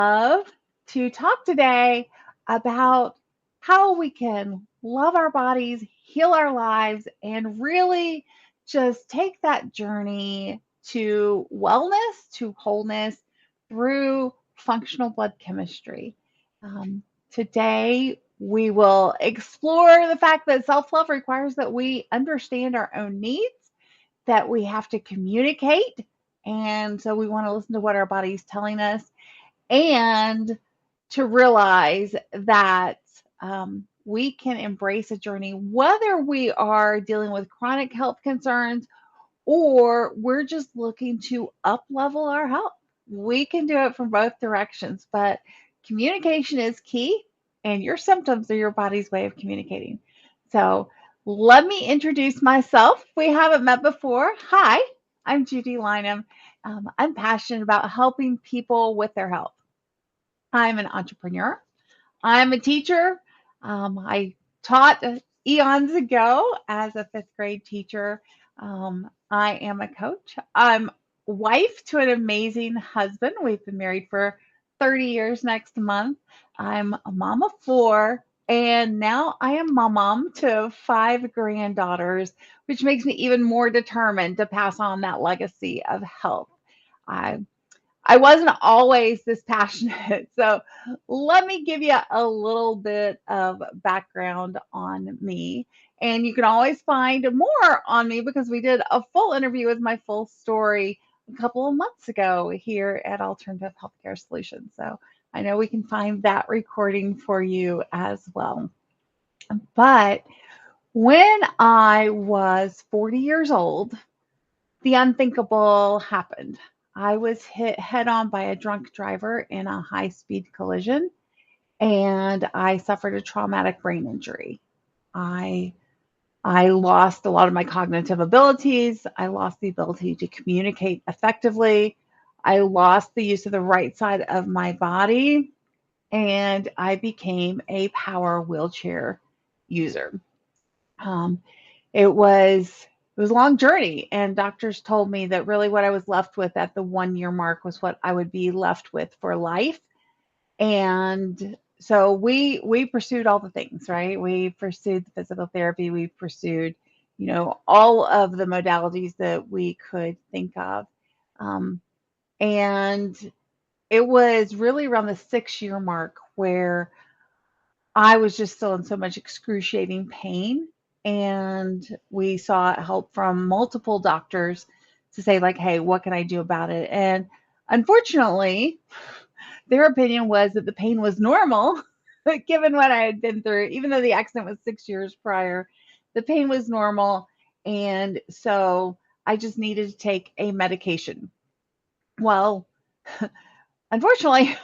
Love to talk today about how we can love our bodies, heal our lives, and really just take that journey to wellness, to wholeness through functional blood chemistry. Today, we will explore the fact that self love requires that we understand our own needs, that we have to communicate. And so we want to listen to what our body's telling us and to realize that we can embrace a journey, whether we are dealing with chronic health concerns or we're just looking to up level our health. We can do it from both directions, but communication is key, and your symptoms are your body's way of communicating. So, let me introduce myself. We haven't met before. Hi, I'm Judy Lynam. I'm passionate about helping people with their health. I'm an entrepreneur. I'm a teacher. I taught eons ago as a fifth grade teacher. I am a coach. I'm wife to an amazing husband. We've been married for 30 years next month. I'm a mom of four. And now I am mom to five granddaughters, which makes me even more determined to pass on that legacy of health. I I wasn't always this passionate. So let me give you a little bit of background on me. And you can always find more on me because we did a full interview with my full story a couple of months ago here at Alternative Healthcare Solutions. So I know we can find that recording for you as well. But when I was 40 years old, the unthinkable happened. I was hit head on by a drunk driver in a high speed collision, and I suffered a traumatic brain injury. I I lost a lot of my cognitive abilities. I lost the ability to communicate effectively. I lost the use of the right side of my body, and I became a power wheelchair user. Um, it was a long journey, and doctors told me that really what I was left with at the 1 year mark was what I would be left with for life. And so we pursued all the things, right? We pursued the physical therapy, we pursued, all of the modalities that we could think of. Um, and it was really around the 6 year mark where I was just still in so much excruciating pain. And we sought help from multiple doctors to say, like, hey, what can I do about it? And unfortunately, their opinion was that the pain was normal, given what I had been through, even though the accident was 6 years prior. The pain was normal. And so I just needed to take a medication. Well, unfortunately,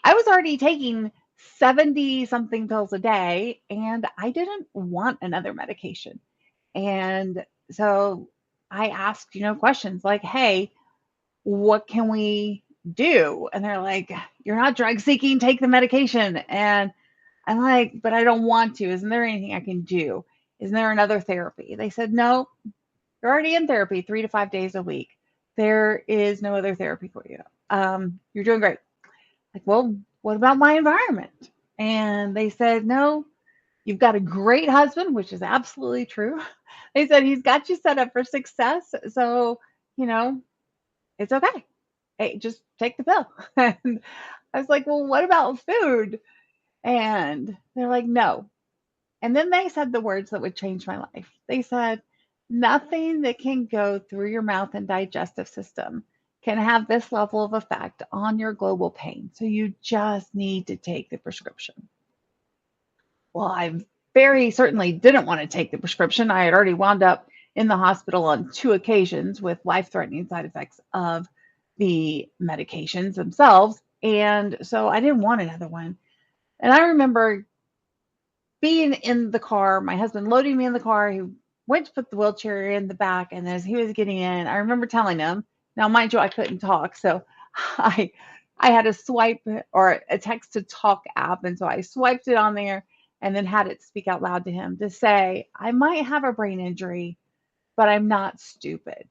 I was already taking 70 something pills a day and I didn't want another medication. And so I asked, questions like, hey, what can we do? And they're like, you're not drug seeking, take the medication. And I'm like, but I don't want to. Isn't there anything I can do? Isn't there another therapy? They said, no, you're already in therapy 3 to 5 days a week. There is no other therapy for you. You're doing great. Like, well, what about my environment? And they said, no, you've got a great husband, which is absolutely true. They said he's got you set up for success. So, you know, it's okay. Hey, just take the pill. And I was like, well, what about food? And they're like, no. And then they said the words that would change my life. They said, nothing that can go through your mouth and digestive system can have this level of effect on your global pain. So you just need to take the prescription. Well, I very certainly didn't want to take the prescription. I had already wound up in the hospital on two occasions with life threatening side effects of the medications themselves. And so I didn't want another one. And I remember being in the car, my husband loading me in the car. He went to put the wheelchair in the back. And as he was getting in, I remember telling him, now, mind you, I couldn't talk. So I, I had a swipe or a text to talk app. And so I swiped it on there and then had it speak out loud to him to say, I might have a brain injury, but I'm not stupid.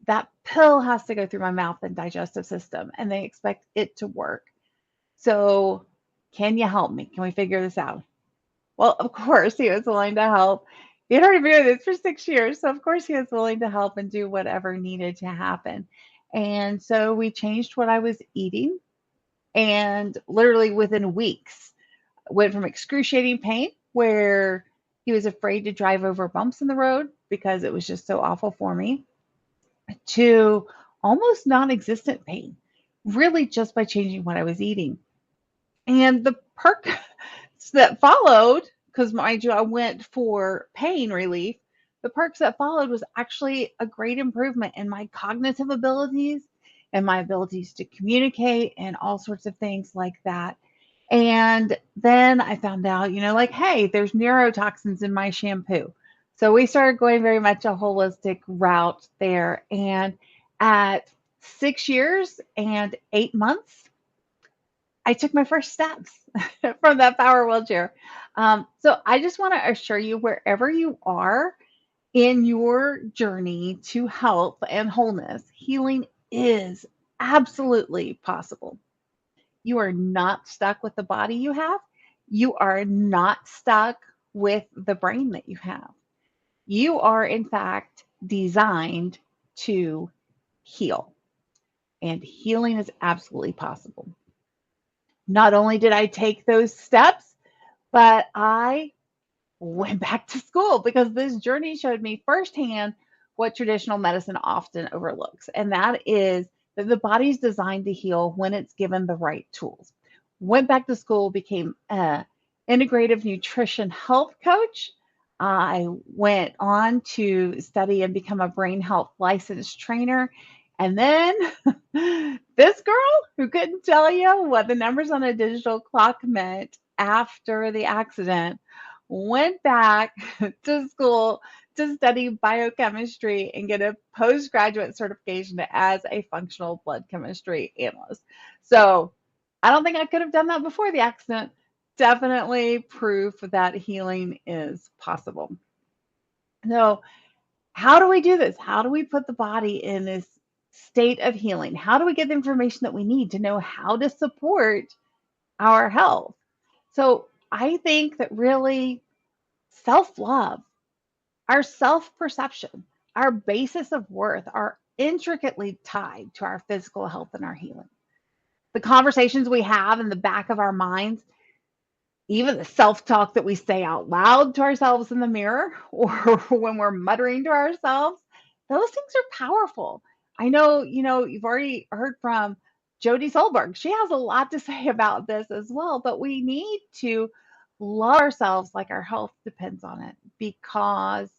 That pill has to go through my mouth and digestive system, and they expect it to work. So, can you help me? Can we figure this out? Well, of course, he was willing to help. He had already been doing this for 6 years. So, of course, he was willing to help and do whatever needed to happen. And so we changed what I was eating. And literally within weeks, went from excruciating pain where he was afraid to drive over bumps in the road because it was just so awful for me to almost non existent pain, really just by changing what I was eating. And the perk that followed, because mind you, I went for pain relief, the perks that followed was actually a great improvement in my cognitive abilities and my abilities to communicate and all sorts of things like that. And then I found out, like, hey, there's neurotoxins in my shampoo. So we started going very much a holistic route there. And at 6 years and 8 months, I took my first steps from that power wheelchair. So I just want to assure you, wherever you are in your journey to health and wholeness, healing is absolutely possible. You are not stuck with the body you have. You are not stuck with the brain that you have. You are, in fact, designed to heal, and healing is absolutely possible. Not only did I take those steps, but I went back to school because this journey showed me firsthand what traditional medicine often overlooks, and that is that the body's designed to heal when it's given the right tools. Went back to school, became a integrative nutrition health coach. I went on to study and become a brain health licensed trainer. And then this girl who couldn't tell you what the numbers on a digital clock meant after the accident went back to school to study biochemistry and get a postgraduate certification as a functional blood chemistry analyst. So I don't think I could have done that before the accident. Definitely proof that healing is possible. So, how do we do this? How do we put the body in this state of healing? How do we get the information that we need to know how to support our health? So, I think that really self love, our self perception, our basis of worth are intricately tied to our physical health and our healing. The conversations we have in the back of our minds, even the self talk that we say out loud to ourselves in the mirror or when we're muttering to ourselves, those things are powerful. I know, you've already heard from Jody Solberg. She has a lot to say about this as well, but we need to love ourselves like our health depends on it because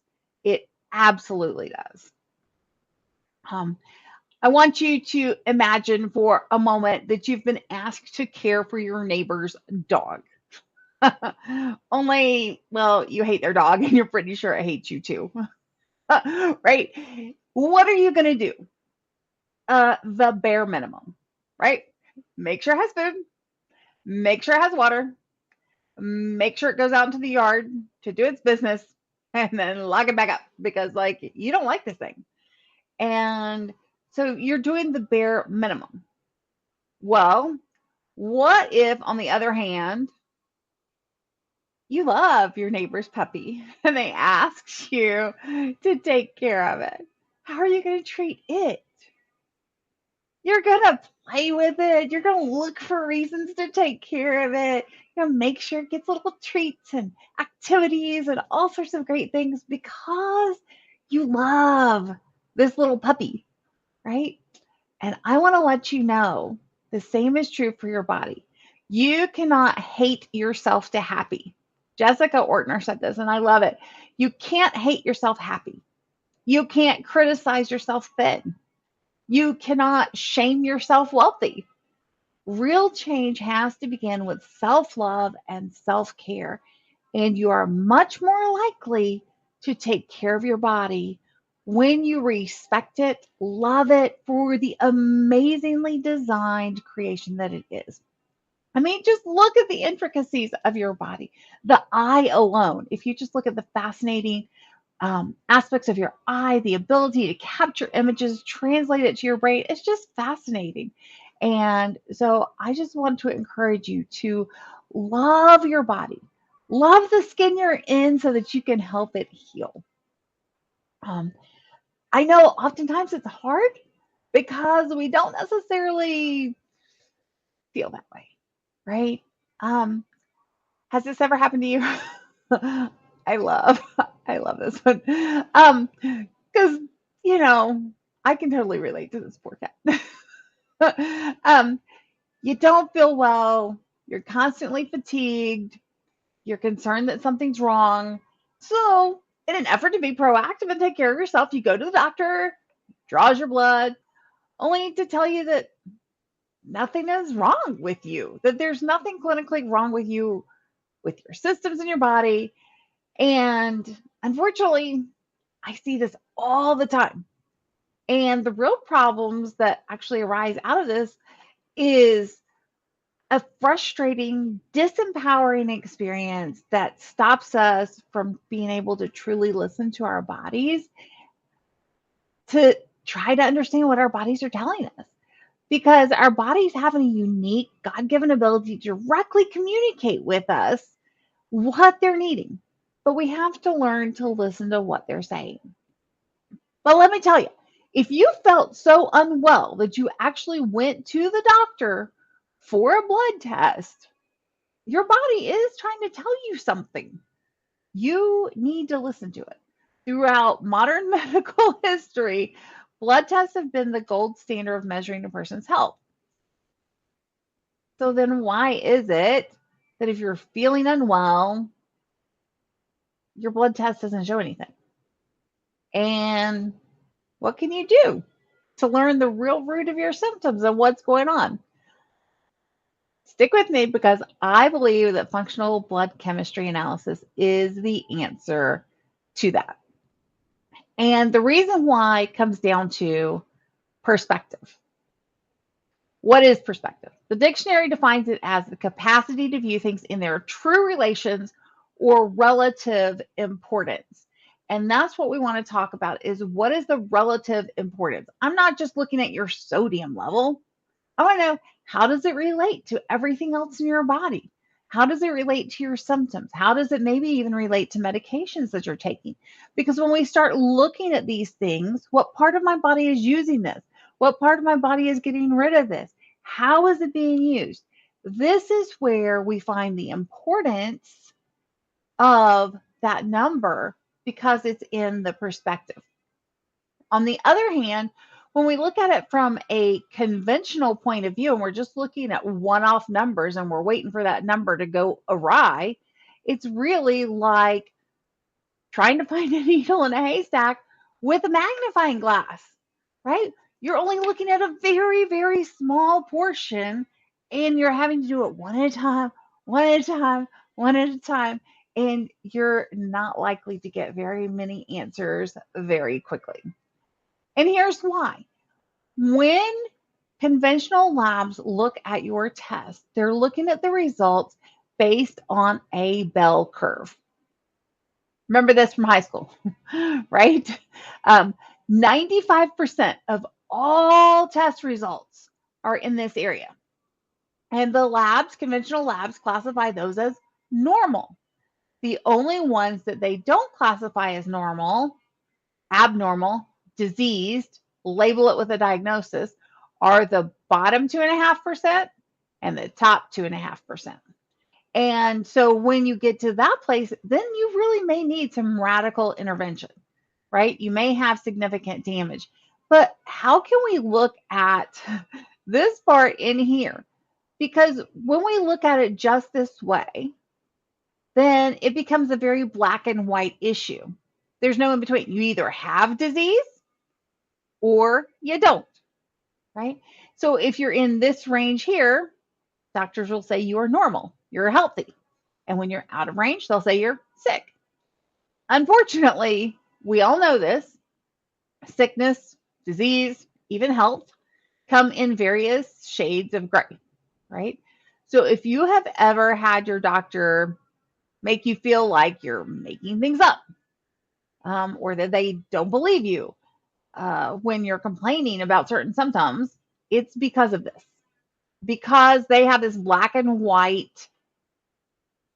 it absolutely does. Um, I want you to imagine for a moment that you've been asked to care for your neighbor's dog. Only, well, you hate their dog and you're pretty sure it hates you too. Right? What are you going to do? The bare minimum, right? Make sure it has food, make sure it has water, make sure it goes out into the yard to do its business, and then lock it back up because, like, you don't like this thing. And so you're doing the bare minimum. Well, what if, on the other hand, you love your neighbor's puppy and they ask you to take care of it? How are you going to treat it? You're going to play with it. You're going to look for reasons to take care of it. You're going to make sure it gets little treats and activities and all sorts of great things because you love this little puppy, right? And I want to let you know the same is true for your body. You cannot hate yourself to happy. Jessica Ortner said this, and I love it. You can't hate yourself happy. You can't criticize yourself thin. You cannot shame yourself wealthy. Real change has to begin with self love and self care. And you are much more likely to take care of your body when you respect it, love it for the amazingly designed creation that it is. I mean, just look at the intricacies of your body. The eye alone, if you just look at the fascinating aspects of your eye, the ability to capture images, translate it to your brain, it's just fascinating. And so I just want to encourage you to love your body, love the skin you're in so that you can help it heal. Um, I know oftentimes it's hard because we don't necessarily feel that way, right? Um, has this ever happened to you? I love, I love this one. Because you know, I can totally relate to this poor cat. You don't feel well. You're constantly fatigued. You're concerned that something's wrong. So, in an effort to be proactive and take care of yourself, you go to the doctor, draws your blood, only to tell you that nothing is wrong with you, that there's nothing clinically wrong with you, with your systems in your body. And unfortunately, I see this all the time. And the real problems that actually arise out of this is a frustrating, disempowering experience that stops us from being able to truly listen to our bodies, to try to understand what our bodies are telling us. Because our bodies have a unique God given ability to directly communicate with us what they're needing. But we have to learn to listen to what they're saying. But let me tell you, if you felt so unwell that you actually went to the doctor for a blood test, your body is trying to tell you something. You need to listen to it. Throughout modern medical history, blood tests have been the gold standard of measuring a person's health. So then why is it that if you're feeling unwell, your blood test doesn't show anything? And what can you do to learn the real root of your symptoms and what's going on? Stick with me because I believe that functional blood chemistry analysis is the answer to that. And the reason why comes down to perspective. What is perspective? The dictionary defines it as the capacity to view things in their true relations or relative importance. And that's what we want to talk about is what is the relative importance? I'm not just looking at your sodium level. I want to know, how does it relate to everything else in your body? How does it relate to your symptoms? How does it maybe even relate to medications that you're taking? Because when we start looking at these things, what part of my body is using this? What part of my body is getting rid of this? How is it being used? This is where we find the importance of that number because it's in the perspective. On the other hand, when we look at it from a conventional point of view and we're just looking at one off numbers and we're waiting for that number to go awry, it's really like trying to find a needle in a haystack with a magnifying glass, right? You're only looking at a very, very small portion and you're having to do it one at a time, one at a time, one at a time. And you're not likely to get very many answers very quickly. And here's why. When conventional labs look at your test, they're looking at the results based on a bell curve. Remember this from high school, right? Um, 95% of all test results are in this area. And the labs, conventional labs, classify those as normal. The only ones that they don't classify as normal, abnormal, diseased, label it with a diagnosis, are the bottom 2.5% and the top 2.5%. And so when you get to that place, then you really may need some radical intervention, right? You may have significant damage. But how can we look at this part in here? Because when we look at it just this way, then it becomes a very black and white issue. There's no in between. You either have disease or you don't, right? So if you're in this range here, doctors will say you are normal, you're healthy. And when you're out of range, they'll say you're sick. Unfortunately, we all know this sickness, disease, even health come in various shades of gray, right? So if you have ever had your doctor make you feel like you're making things up, or that they don't believe you, when you're complaining about certain symptoms, it's because of this. because they have this black and white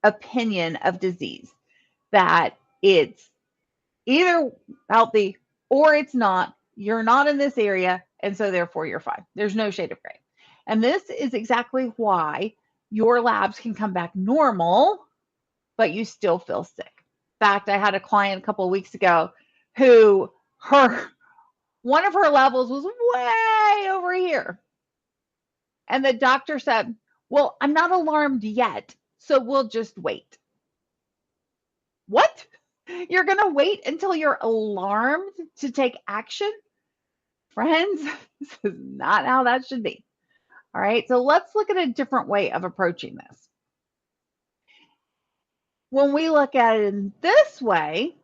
opinion of disease that it's either healthy or it's not. You're not in this area, and so therefore you're fine. There's no shade of gray. And this is exactly why your labs can come back normal, but you still feel sick. In fact, I had a client a couple of weeks ago who one of her levels was way over here. And the doctor said, "Well, I'm not alarmed yet, so we'll just wait." What? You're going to wait until you're alarmed to take action? Friends, this is not how that should be. All right, so let's look at a different way of approaching this. When we look at it in this way,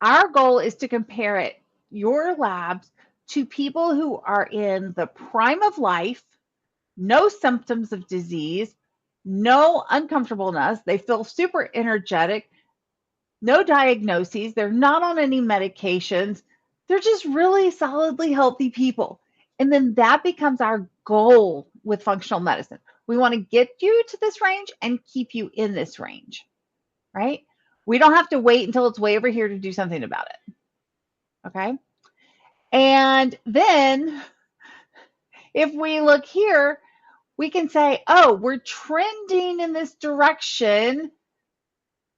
our goal is to compare it, your labs, to people who are in the prime of life, no symptoms of disease, no uncomfortableness. They feel super energetic, no diagnoses. They're not on any medications. They're just really solidly healthy people. And then that becomes our goal with functional medicine. We want to get you to this range and keep you in this range, right? We don't have to wait until it's way over here to do something about it. Okay. And then if we look here, we can say, oh, we're trending in this direction.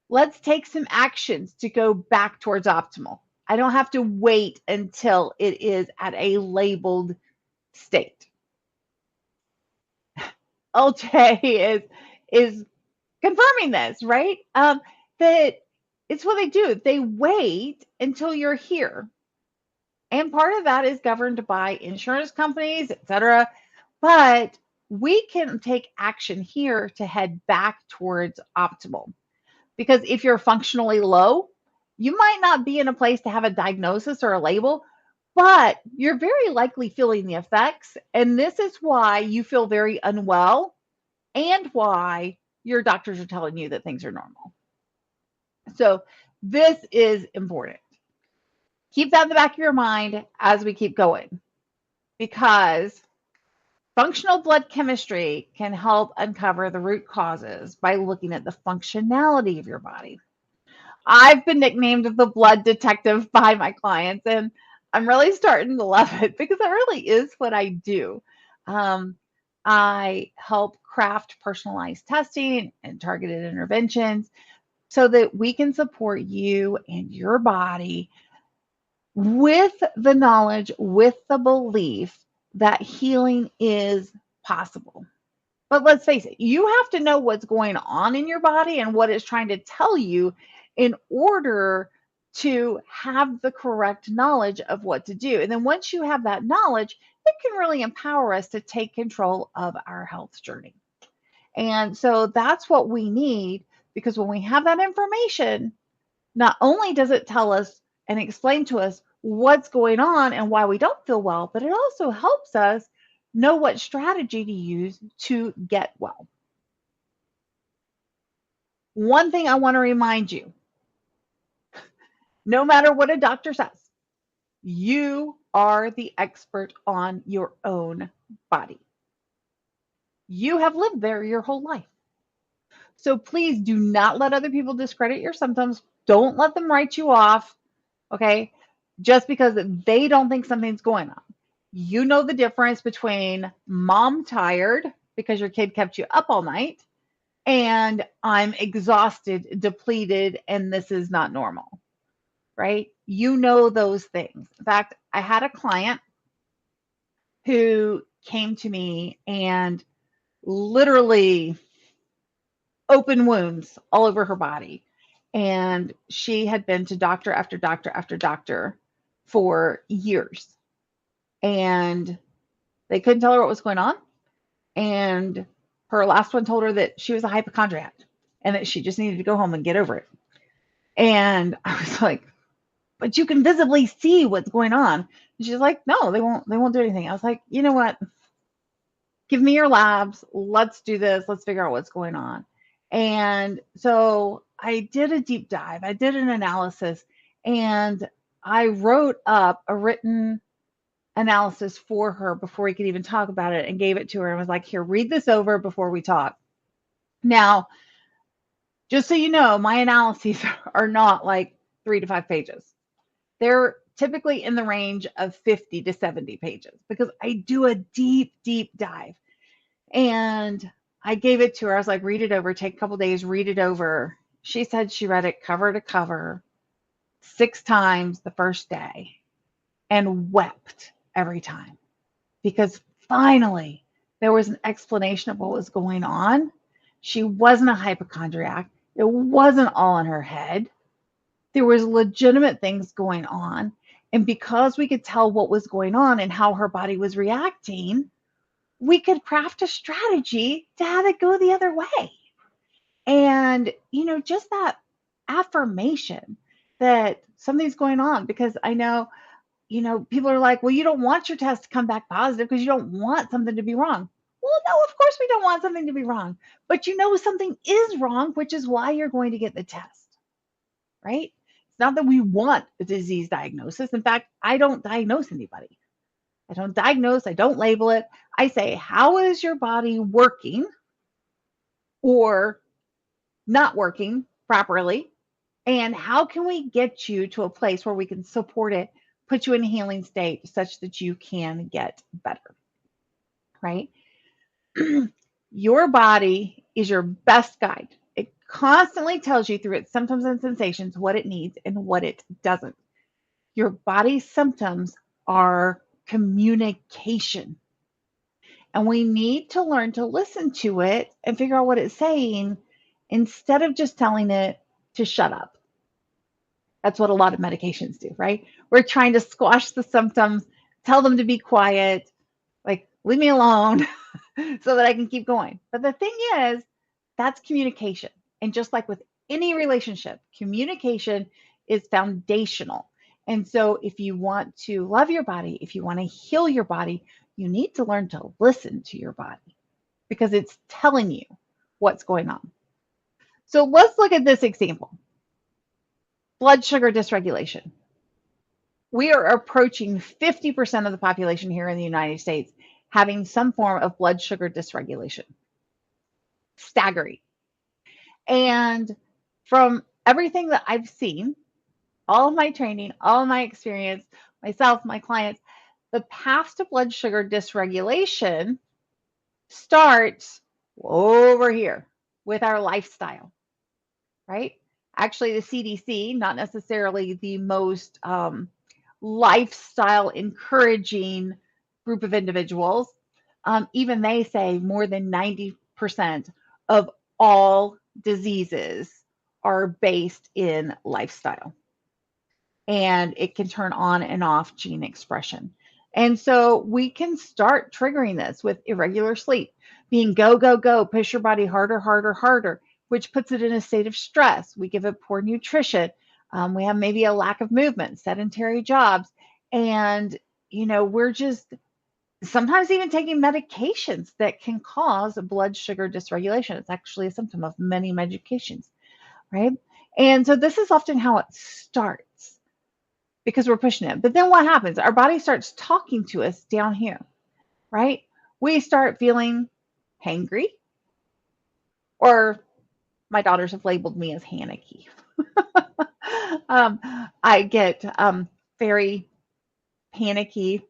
Let's take some actions to go back towards optimal. I don't have to wait until it is at a labeled state. LJ is confirming this, right? That it's what they do. They wait until you're here. And part of that is governed by insurance companies, et cetera. But we can take action here to head back towards optimal. Because if you're functionally low, you might not be in a place to have a diagnosis or a label, but you're very likely feeling the effects. And this is why you feel very unwell and why your doctors are telling you that things are normal. So this is important. Keep that in the back of your mind as we keep going, because functional blood chemistry can help uncover the root causes by looking at the functionality of your body. I've been nicknamed the blood detective by my clients, and I'm really starting to love it because it really is what I do. Um, I help craft personalized testing and targeted interventions so that we can support you and your body with the knowledge, with the belief that healing is possible. But let's face it, you have to know what's going on in your body and what it's trying to tell you in order to have the correct knowledge of what to do. And then once you have that knowledge, it can really empower us to take control of our health journey. And so that's what we need, because when we have that information, not only does it tell us and explain to us what's going on and why we don't feel well, but it also helps us know what strategy to use to get well. One thing I want to remind you, no matter what a doctor says, you are the expert on your own body. You have lived there your whole life. So please do not let other people discredit your symptoms. Don't let them write you off, okay? Just because they don't think something's going on. You know the difference between mom tired because your kid kept you up all night and I'm exhausted, depleted, and this is not normal, right? You know those things. In fact, I had a client who came to me and literally open wounds all over her body. And she had been to doctor after doctor after doctor for years. And they couldn't tell her what was going on. And her last one told her that she was a hypochondriac and that she just needed to go home and get over it. And I was like, but you can visibly see what's going on. And she's like, no, they won't do anything. I was like, you know what? Give me your labs. Let's do this. Let's figure out what's going on. And so I did a deep dive. I did an analysis and I wrote up a written analysis for her before we could even talk about it, and gave it to her and was like, here, read this over before we talk. Now, just so you know, my analyses are not like 3 to 5 pages. They're typically in the range of 50 to 70 pages because I do a deep, deep dive. And I gave it to her. I was like, read it over, take a couple days, read it over. She said she read it cover to cover 6 times the first day and wept every time because finally there was an explanation of what was going on. She wasn't a hypochondriac. It wasn't all in her head. There was legitimate things going on. And because we could tell what was going on and how her body was reacting, we could craft a strategy to have it go the other way. And, just that affirmation that something's going on, because I know, people are like, well, you don't want your test to come back positive because you don't want something to be wrong. Well, no, of course we don't want something to be wrong, but something is wrong, which is why you're going to get the test, right? It's not that we want a disease diagnosis. In fact, I don't diagnose anybody. I don't diagnose, I don't label it. I say, how is your body working or not working properly? And how can we get you to a place where we can support it, put you in a healing state such that you can get better, right? Your body is your best guide. It constantly tells you through its symptoms and sensations what it needs and what it doesn't. Your body's symptoms are communication. And we need to learn to listen to it and figure out what it's saying instead of just telling it to shut up. That's what a lot of medications do, right? We're trying to squash the symptoms, tell them to be quiet, like, leave me alone so that I can keep going. But the thing is, that's communication. And just like with any relationship, communication is foundational. And so if you want to love your body, if you want to heal your body, you need to learn to listen to your body because it's telling you what's going on. So let's look at this example. Blood sugar dysregulation. We are approaching 50% of the population here in the United States having some form of blood sugar dysregulation. Staggering. And from everything that I've seen, all of my training, all of my experience, myself, my clients, the path to blood sugar dysregulation starts over here with our lifestyle, right? Actually, the CDC, not necessarily the most lifestyle encouraging group of individuals, even they say more than 90% of all diseases are based in lifestyle. And it can turn on and off gene expression. And so we can start triggering this with irregular sleep, being go, go, go, push your body harder, harder, harder, which puts it in a state of stress. We give it poor nutrition. We have maybe a lack of movement, sedentary jobs. And, we're just sometimes even taking medications that can cause blood sugar dysregulation. It's actually a symptom of many medications, right? And so this is often how it starts because we're pushing it. But then what happens? Our body starts talking to us down here, right? We start feeling hangry, or my daughters have labeled me as Hanicky. I get very panicky,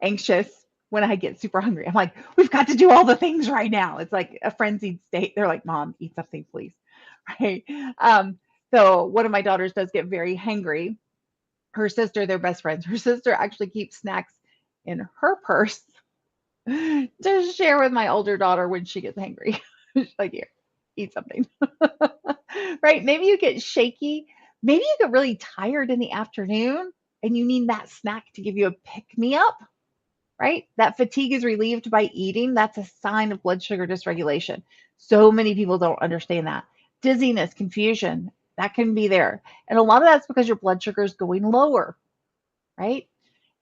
anxious when I get super hungry. I'm like, we've got to do all the things right now. It's like a frenzied state. They're like, Mom, eat something, please. Right. So one of my daughters does get very hangry. Her sister, they're best friends. Her sister actually keeps snacks in her purse to share with my older daughter when she gets hangry. She's like, here, eat something. Right? Maybe you get shaky. Maybe you get really tired in the afternoon and you need that snack to give you a pick me up. Right? That fatigue is relieved by eating. That's a sign of blood sugar dysregulation. So many people don't understand that. Dizziness, confusion, that can be there. And a lot of that's because your blood sugar is going lower, right?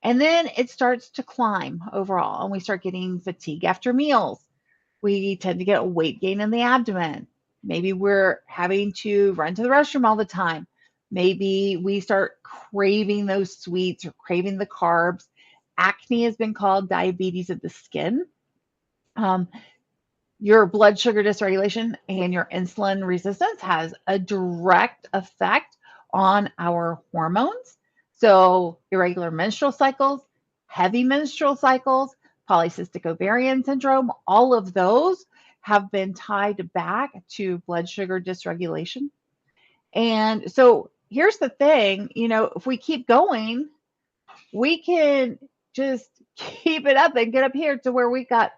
And then it starts to climb overall, and we start getting fatigue after meals. We tend to get a weight gain in the abdomen. Maybe we're having to run to the restroom all the time. Maybe we start craving those sweets or craving the carbs. Acne has been called diabetes of the skin. Um, your blood sugar dysregulation and your insulin resistance has a direct effect on our hormones. So, irregular menstrual cycles, heavy menstrual cycles, polycystic ovarian syndrome, all of those have been tied back to blood sugar dysregulation. And so, here's the thing, if we keep going, we can just keep it up and get up here to where we got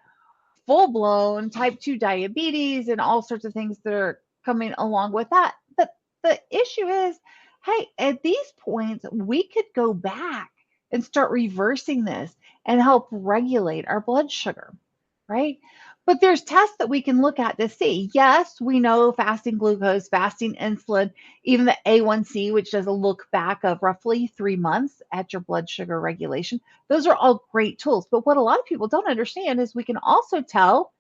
full blown type 2 diabetes and all sorts of things that are coming along with that. But the issue is, hey, at these points, we could go back and start reversing this and help regulate our blood sugar, right? But there's tests that we can look at to see. Yes, we know fasting glucose, fasting insulin, even the A1C, which does a look back of roughly 3 months at your blood sugar regulation. Those are all great tools. But what a lot of people don't understand is we can also tell,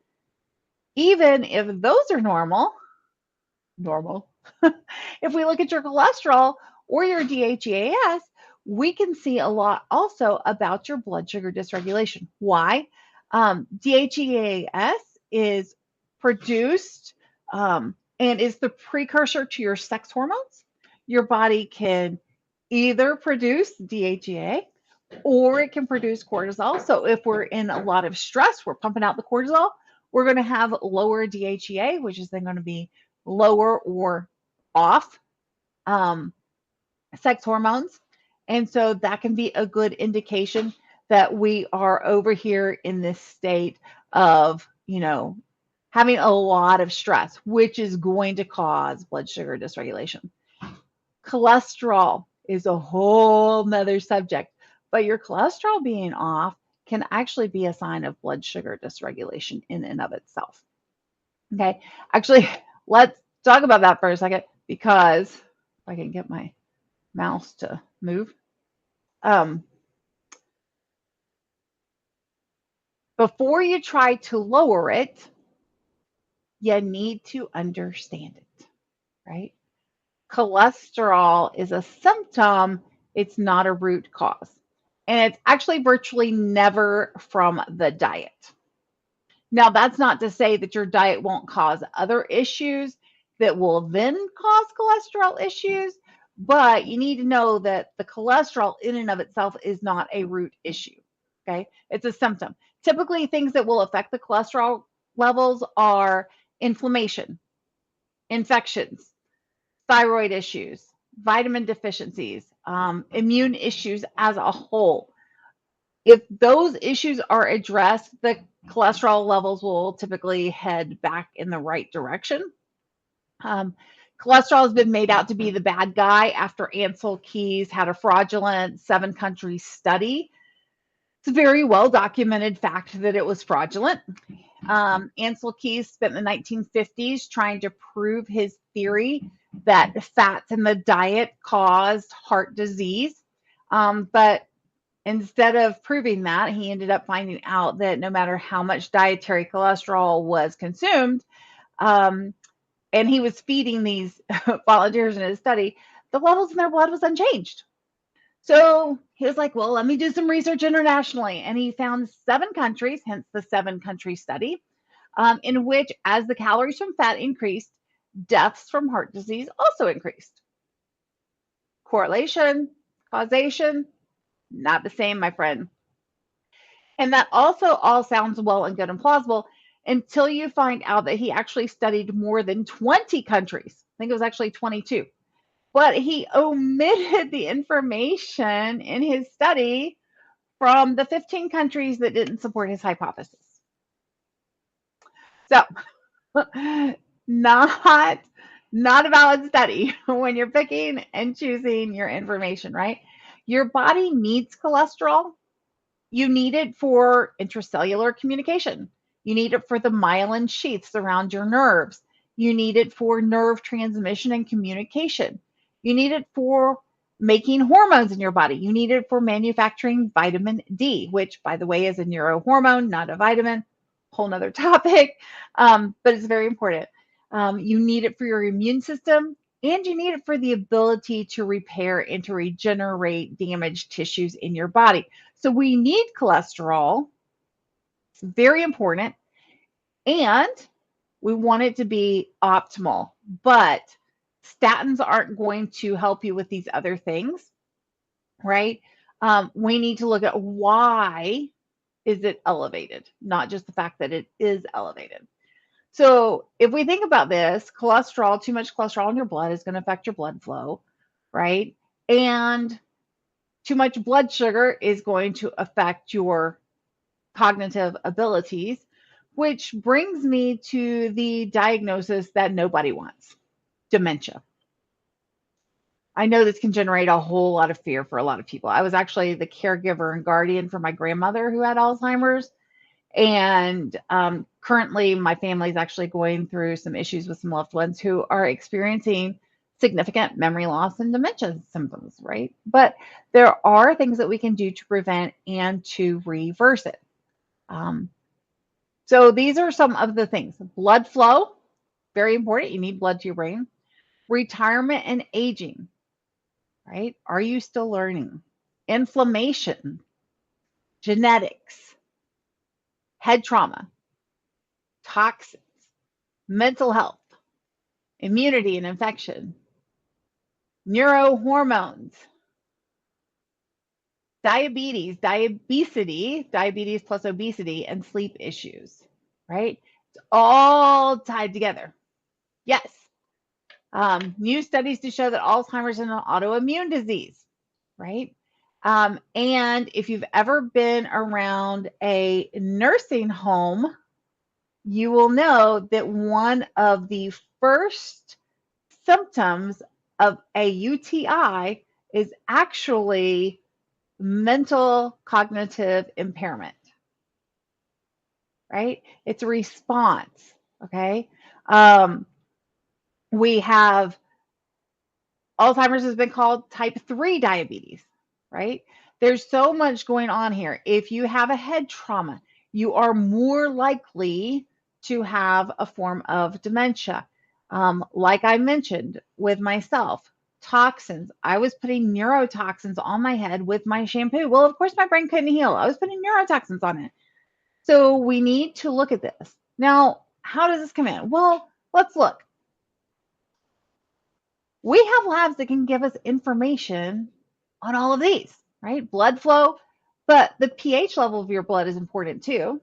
even if those are normal, if we look at your cholesterol or your DHEAS, we can see a lot also about your blood sugar dysregulation. Why? DHEAS is produced and is the precursor to your sex hormones. Your body can either produce DHEA or it can produce cortisol. So if we're in a lot of stress, we're pumping out the cortisol, we're going to have lower DHEA, which is then going to be lower or off um, sex hormones. And so that can be a good indication that we are over here in this state of, having a lot of stress, which is going to cause blood sugar dysregulation. Cholesterol is a whole nother subject, but your cholesterol being off can actually be a sign of blood sugar dysregulation in and of itself. Okay, actually, let's talk about that for a second because if I can get my mouse to move. Um, Before you try to lower it, you need to understand it, right? Cholesterol is a symptom, it's not a root cause. And it's actually virtually never from the diet. Now, that's not to say that your diet won't cause other issues that will then cause cholesterol issues, but you need to know that the cholesterol in and of itself is not a root issue. Okay, it's a symptom. Typically, things that will affect the cholesterol levels are inflammation, infections, thyroid issues, vitamin deficiencies, immune issues as a whole. If those issues are addressed, the cholesterol levels will typically head back in the right direction. Um, Cholesterol has been made out to be the bad guy after Ansel Keys had a fraudulent 7 country study. It's a very well documented fact that it was fraudulent. Ansel Keys spent the 1950s trying to prove his theory that fats in the diet caused heart disease. But instead of proving that, he ended up finding out that no matter how much dietary cholesterol was consumed, um, and he was feeding these volunteers in his study, the levels in their blood was unchanged. So he was like, well, let me do some research internationally. And he found 7 countries, hence the 7 country study, in which, as the calories from fat increased, deaths from heart disease also increased. Correlation, causation, not the same, my friend. And that also all sounds well and good and plausible until you find out that he actually studied more than 20 countries. I think it was actually 22. But he omitted the information in his study from the 15 countries that didn't support his hypothesis. So, not not a valid study when you're picking and choosing your information, right? Your body needs cholesterol. You need it for intracellular communication. You need it for the myelin sheaths around your nerves. You need it for nerve transmission and communication. You need it for making hormones in your body. You need it for manufacturing vitamin D, which, by the way, is a neurohormone, not a vitamin. Whole nother topic, but it's very important. You need it for your immune system, and you need it for the ability to repair and to regenerate damaged tissues in your body. So we need cholesterol. It's very important. And we want it to be optimal. But statins aren't going to help you with these other things, right? We need to look at why is it elevated, not just the fact that it is elevated. So if we think about this, cholesterol, too much cholesterol in your blood is going to affect your blood flow, right? And too much blood sugar is going to affect your cognitive abilities, which brings me to the diagnosis that nobody wants: dementia. I know this can generate a whole lot of fear for a lot of people. I was actually the caregiver and guardian for my grandmother who had Alzheimer's. And currently, my family is actually going through some issues with some loved ones who are experiencing significant memory loss and dementia symptoms, right? But there are things that we can do to prevent and to reverse it. Um, so these are some of the things: blood flow, very important. You need blood to your brain. Retirement and aging, right? Are you still learning? Inflammation, genetics, head trauma, toxins, mental health, immunity and infection, neurohormones, diabetes plus obesity, and sleep issues, right? It's all tied together. Yes. New studies to show that Alzheimer's is an autoimmune disease, right? And if you've ever been around a nursing home, you will know that one of the first symptoms of a UTI is actually mental cognitive impairment, right? It's a response, okay? We have Alzheimer's has been called type 3 diabetes, right? There's so much going on here. If you have a head trauma, you are more likely to have a form of dementia. Like I mentioned with myself, toxins. I was putting neurotoxins on my head with my shampoo. Well, of course, my brain couldn't heal. I was putting neurotoxins on it. So we need to look at this. Now, how does this come in? Well, let's look. We have labs that can give us information on all of these, right? Blood flow, but the pH level of your blood is important too.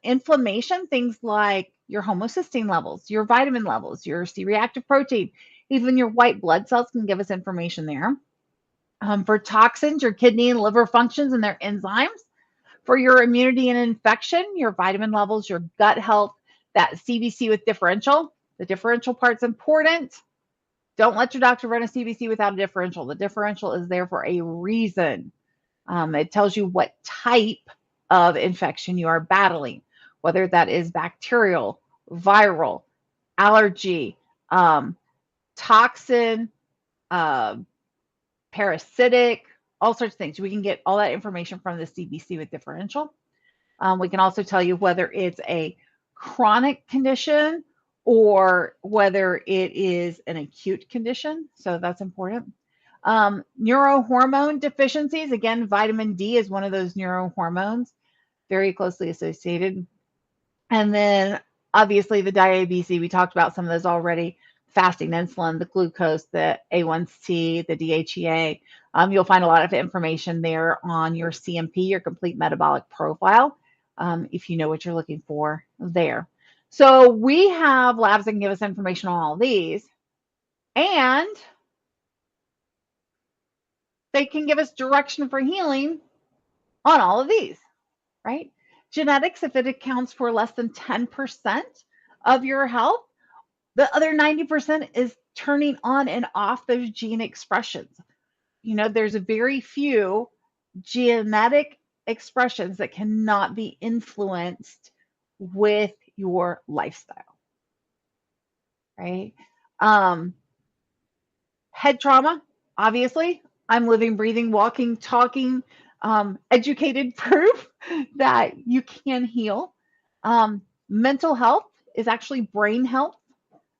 Inflammation, things like your homocysteine levels, your vitamin levels, your C reactive protein, even your white blood cells can give us information there. For toxins, your kidney and liver functions and their enzymes. For your immunity and infection, your vitamin levels, your gut health, that CBC with differential. The differential part's important. Don't let your doctor run a CBC without a differential. The differential is there for a reason. It tells you what type of infection you are battling, whether that is bacterial, viral, allergy, toxin, uh, parasitic, all sorts of things. We can get all that information from the CBC with differential. We can also tell you whether it's a chronic condition or whether it is an acute condition. So that's important. Neurohormone deficiencies. Again, vitamin D is one of those neurohormones, very closely associated. And then obviously the diabetes, we talked about some of those already: fasting insulin, the glucose, the A1C, the DHEA. You'll find a lot of information there on your CMP, your complete metabolic profile, if you know what you're looking for there. So we have labs that can give us information on all of these, and they can give us direction for healing on all of these, right? Genetics, if it accounts for less than 10% of your health, the other 90% is turning on and off those gene expressions. You know, there's very few genetic expressions that cannot be influenced with your lifestyle, right? Um, Head trauma, obviously, I'm living, breathing, walking, talking, educated proof that you can heal. Mental health is actually brain health.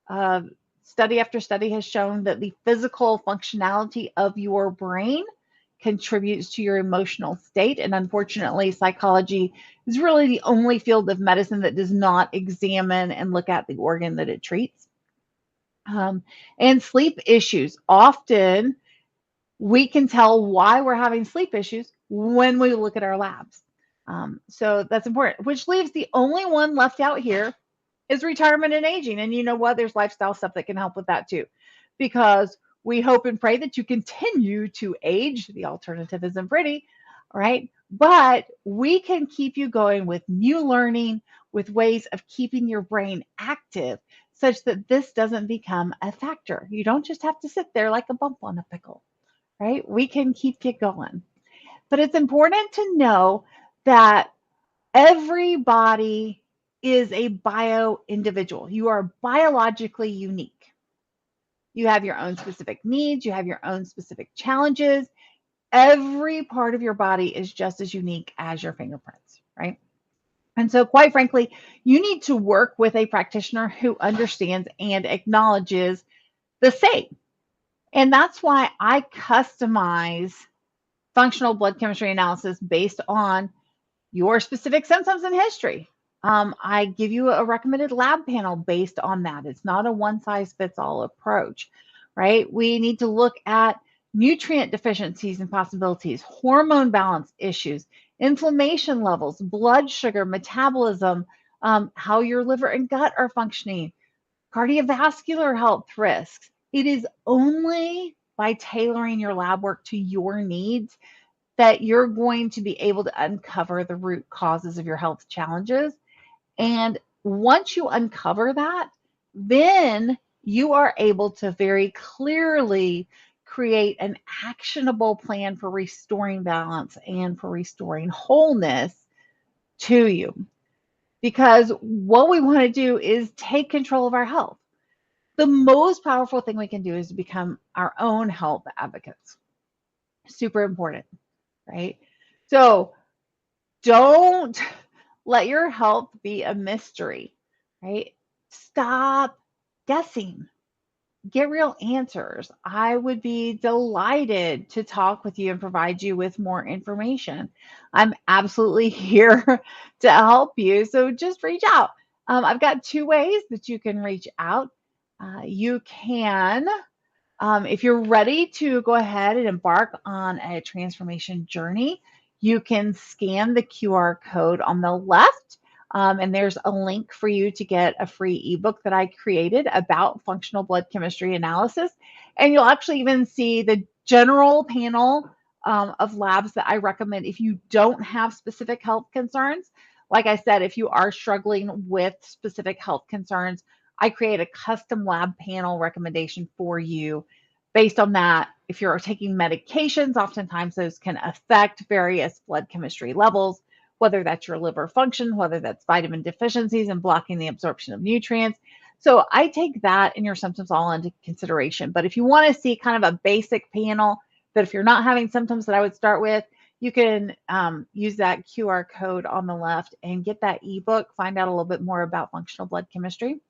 Uh, Study after study has shown that the physical functionality of your brain contributes to your emotional state. And unfortunately, psychology is really the only field of medicine that does not examine and look at the organ that it treats. Um, and sleep issues. Often we can tell why we're having sleep issues when we look at our labs. So that's important, which leaves the only one left out here is retirement and aging. And you know what? There's lifestyle stuff that can help with that too, because we hope and pray that you continue to age. The alternative isn't pretty, right? But we can keep you going with new learning, with ways of keeping your brain active such that this doesn't become a factor. You don't just have to sit there like a bump on a pickle, right? We can keep you going. But it's important to know that everybody is a bio individual. You are biologically unique. You have your own specific needs, you have your own specific challenges. Every part of your body is just as unique as your fingerprints, right? And so, quite frankly, you need to work with a practitioner who understands and acknowledges the same. And that's why I customize functional blood chemistry analysis based on your specific symptoms and history. I give you a recommended lab panel based on that. It's not a one size fits all approach, right? We need to look at nutrient deficiencies and possibilities, hormone balance issues, inflammation levels, blood sugar, metabolism, how your liver and gut are functioning, cardiovascular health risks. It is only by tailoring your lab work to your needs that you're going to be able to uncover the root causes of your health challenges. And once you uncover that, then you are able to very clearly create an actionable plan for restoring balance and for restoring wholeness to you. Because what we want to do is take control of our health. The most powerful thing we can do is to become our own health advocates. Super important, right? So don't let your health be a mystery, right? Stop guessing. Get real answers. I would be delighted to talk with you and provide you with more information. I'm absolutely here to help you. So just reach out. I've got two ways that you can reach out. You can if you're ready to go ahead and embark on a transformation journey, you can scan the QR code on the left. And there's a link for you to get a free ebook that I created about functional blood chemistry analysis. And you'll actually even see the general panel of labs that I recommend if you don't have specific health concerns. Like I said, if you are struggling with specific health concerns, I create a custom lab panel recommendation for you. Based on that, if you're taking medications, oftentimes those can affect various blood chemistry levels, whether that's your liver function, whether that's vitamin deficiencies and blocking the absorption of nutrients. So I take that and your symptoms all into consideration. But if you want to see kind of a basic panel, that if you're not having symptoms that I would start with, you can use that QR code on the left and get that ebook, find out a little bit more about functional blood chemistry.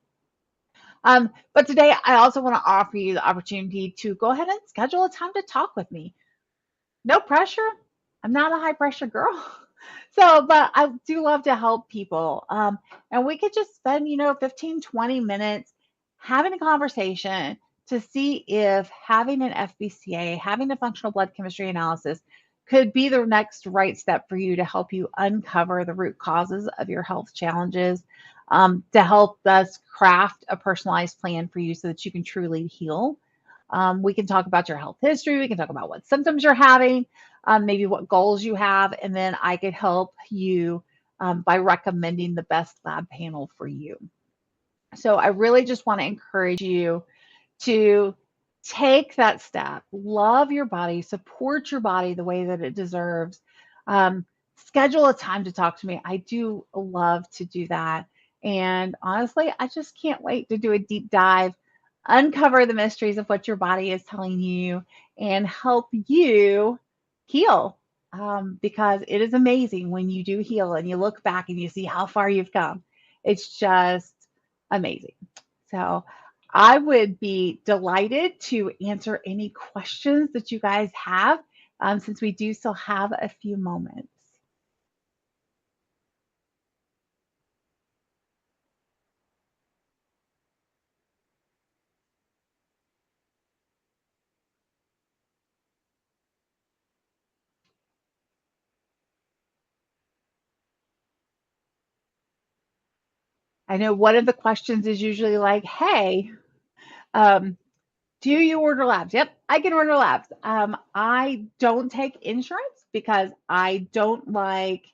But today, I also want to offer you the opportunity to go ahead and schedule a time to talk with me. No pressure. I'm not a high pressure girl. So, but I do love to help people. And we could just spend, 15, 20 minutes having a conversation to see if having an FBCA, having a functional blood chemistry analysis, could be the next right step for you to help you uncover the root causes of your health challenges, to help us craft a personalized plan for you so that you can truly heal. We can talk about your health history. We can talk about what symptoms you're having, maybe what goals you have, and then I could help you by recommending the best lab panel for you. So I really just want to encourage you to take that step, love your body, support your body the way that it deserves. Schedule a time to talk to me. I do love to do that. And honestly, I just can't wait to do a deep dive, uncover the mysteries of what your body is telling you, and help you heal. Because it is amazing when you do heal and you look back and you see how far you've come. It's just amazing. So, I would be delighted to answer any questions that you guys have. since we do still have a few moments. I know one of the questions is usually like, hey, um, do you order labs? Yep, I can order labs. I don't take insurance because I don't like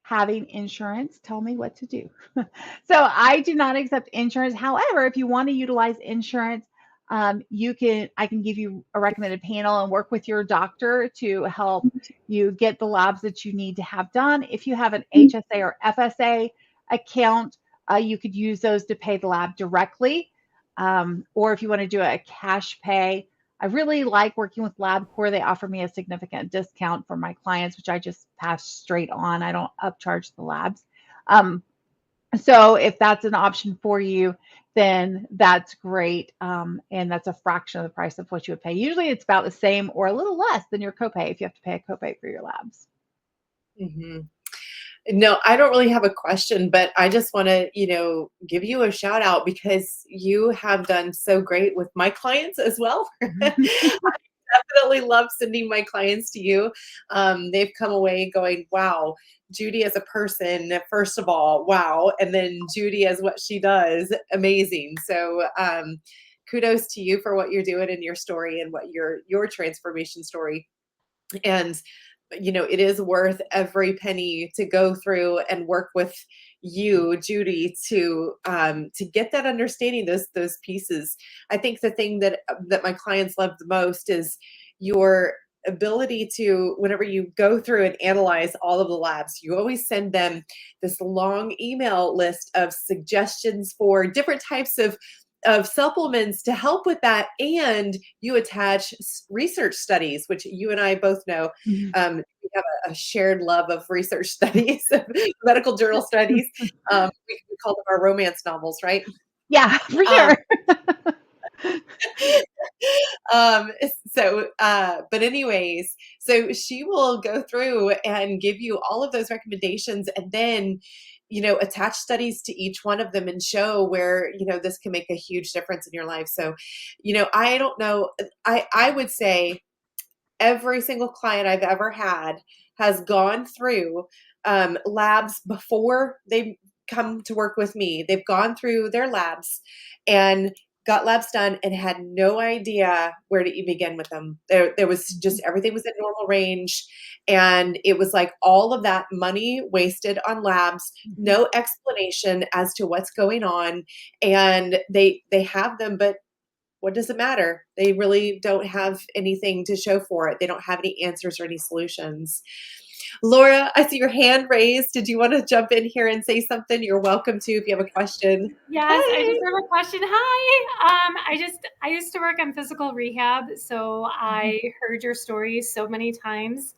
having insurance tell me what to do. So I do not accept insurance. However, if you want to utilize insurance, I can give you a recommended panel and work with your doctor to help you get the labs that you need to have done. If you have an HSA or FSA account, you could use those to pay the lab directly. Or if you want to do a cash pay, I really like working with LabCorp. They offer me a significant discount for my clients, which I just pass straight on. I don't upcharge the labs. Um, so if that's an option for you, then that's great. And that's a fraction of the price of what you would pay. Usually it's about the same or a little less than your copay if you have to pay a copay for your labs. Hmm. No, I don't really have a question, but I just want to, give you a shout out because you have done so great with my clients as well. Definitely love sending my clients to you. They've come away going, wow, Judy as a person, first of all, wow. And then Judy as what she does, amazing. So kudos to you for what you're doing in your story and what your transformation story. And it is worth every penny to go through and work with you, Judy, to get that understanding, those pieces. I think the thing that my clients love the most is your ability to, whenever you go through and analyze all of the labs, you always send them this long email list of suggestions for different types of supplements to help with that, and you attach research studies, which you and I both know. We have a shared love of research studies, medical journal studies. We call them our romance novels, right? Yeah, for Um, sure. but anyways, so she will go through and give you all of those recommendations, and then attach studies to each one of them and show where this can make a huge difference in your life. So I don't know, I would say every single client I've ever had has gone through labs before they come to work with me. They've gone through their labs and got labs done and had no idea where to begin with them. There was just everything was in normal range. And it was like all of that money wasted on labs, no explanation as to what's going on. And they have them, but what does it matter? They really don't have anything to show for it. They don't have any answers or any solutions. Laura, I see your hand raised. Did you want to jump in here and say something? You're welcome to if you have a question. Yes, I just Hey. have a question. Hi. I used to work on physical rehab, so I heard your stories so many times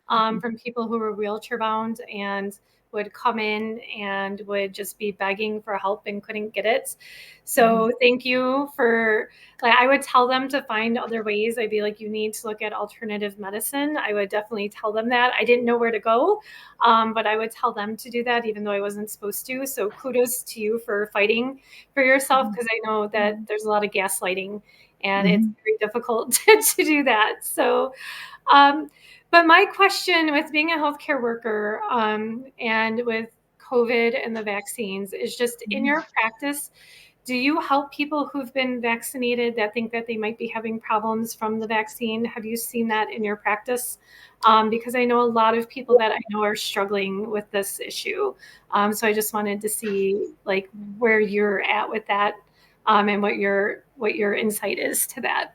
from people who were wheelchair bound and would come in and would just be begging for help and couldn't get it. So thank you for, like, I would tell them to find other ways. I'd be like, you need to look at alternative medicine. I would definitely tell them that. I didn't know where to go, but I would tell them to do that, even though I wasn't supposed to. So kudos to you for fighting for yourself, because I know that there's a lot of gaslighting and it's very difficult to do that. So, but my question with being a healthcare worker and with COVID and the vaccines is just in your practice, do you help people who've been vaccinated that think that they might be having problems from the vaccine? Have you seen that in your practice? Because I know a lot of people that I know are struggling with this issue. So I just wanted to see like where you're at with that and what your insight is to that.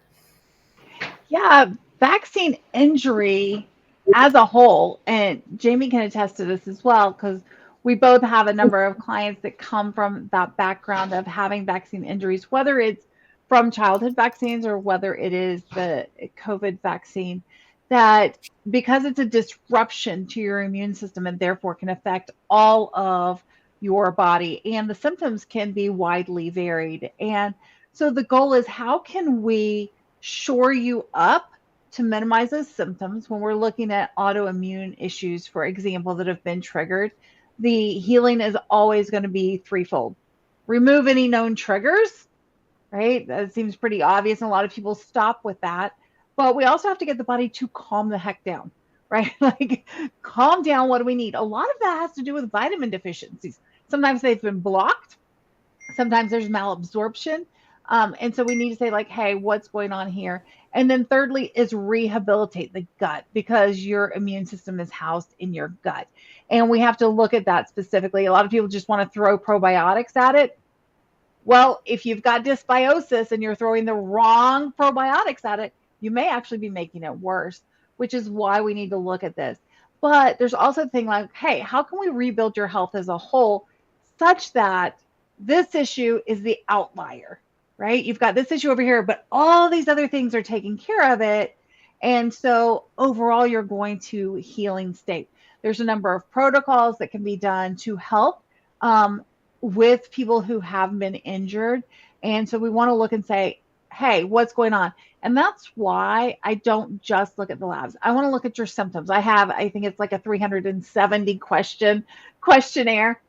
Yeah, vaccine injury as a whole, and Jamie can attest to this as well, because we both have a number of clients that come from that background of having vaccine injuries, whether it's from childhood vaccines or whether it is the COVID vaccine, that because it's a disruption to your immune system and therefore can affect all of your body, and the symptoms can be widely varied. And so the goal is how can we shore you up to minimize those symptoms when we're looking at autoimmune issues, for example, that have been triggered. The healing is always going to be threefold. Remove any known triggers, right? That seems pretty obvious, and a lot of people stop with that. But we also have to get the body to calm the heck down, right? Like, calm down. What do we need? A lot of that has to do with vitamin deficiencies. Sometimes they've been blocked, sometimes there's malabsorption. And so we need to say, like, hey, what's going on here? And then thirdly is rehabilitate the gut, because your immune system is housed in your gut. And we have to look at that specifically. A lot of people just want to throw probiotics at it. Well, if you've got dysbiosis and you're throwing the wrong probiotics at it, you may actually be making it worse, which is why we need to look at this. But there's also a thing like, hey, how can we rebuild your health as a whole such that this issue is the outlier, right? You've got this issue over here, but all these other things are taking care of it. And so overall, you're going to healing state. There's a number of protocols that can be done to help with people who have been injured. And so we want to look and say, hey, what's going on? And that's why I don't just look at the labs. I want to look at your symptoms. I think it's like a 370 questionnaire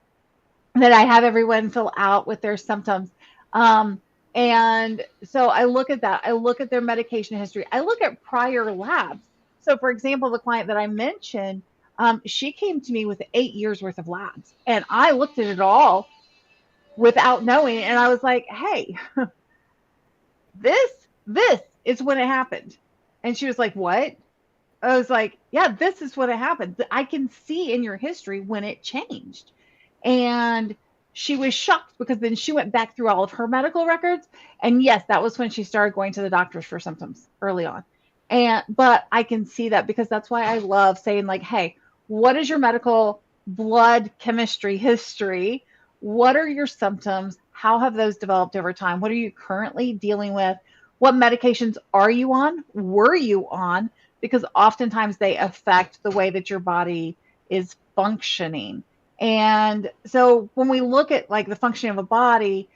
that I have everyone fill out with their symptoms. And so I look at that. I look at their medication history. I look at prior labs. So, for example, the client that I mentioned, she came to me with 8 years worth of labs, and I looked at it all without knowing. And I was like, hey, this is when it happened. And she was like, what? I was like, yeah, this is when it happened. I can see in your history when it changed. And she was shocked, because then she went back through all of her medical records. And yes, that was when she started going to the doctors for symptoms early on. But I can see that, because that's why I love saying, like, hey, what is your medical blood chemistry history? What are your symptoms? How have those developed over time? What are you currently dealing with? What medications are you on? Were you on? Because oftentimes they affect the way that your body is functioning. And so when we look at like the functioning of a body,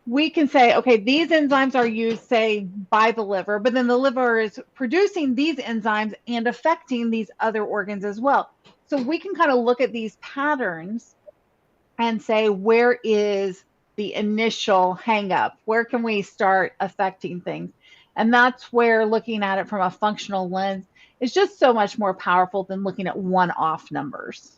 we can say, okay, these enzymes are used, say, by the liver, but then the liver is producing these enzymes and affecting these other organs as well. So we can kind of look at these patterns and say, where is the initial hang up? Where can we start affecting things? And that's where looking at it from a functional lens is just so much more powerful than looking at one-off numbers.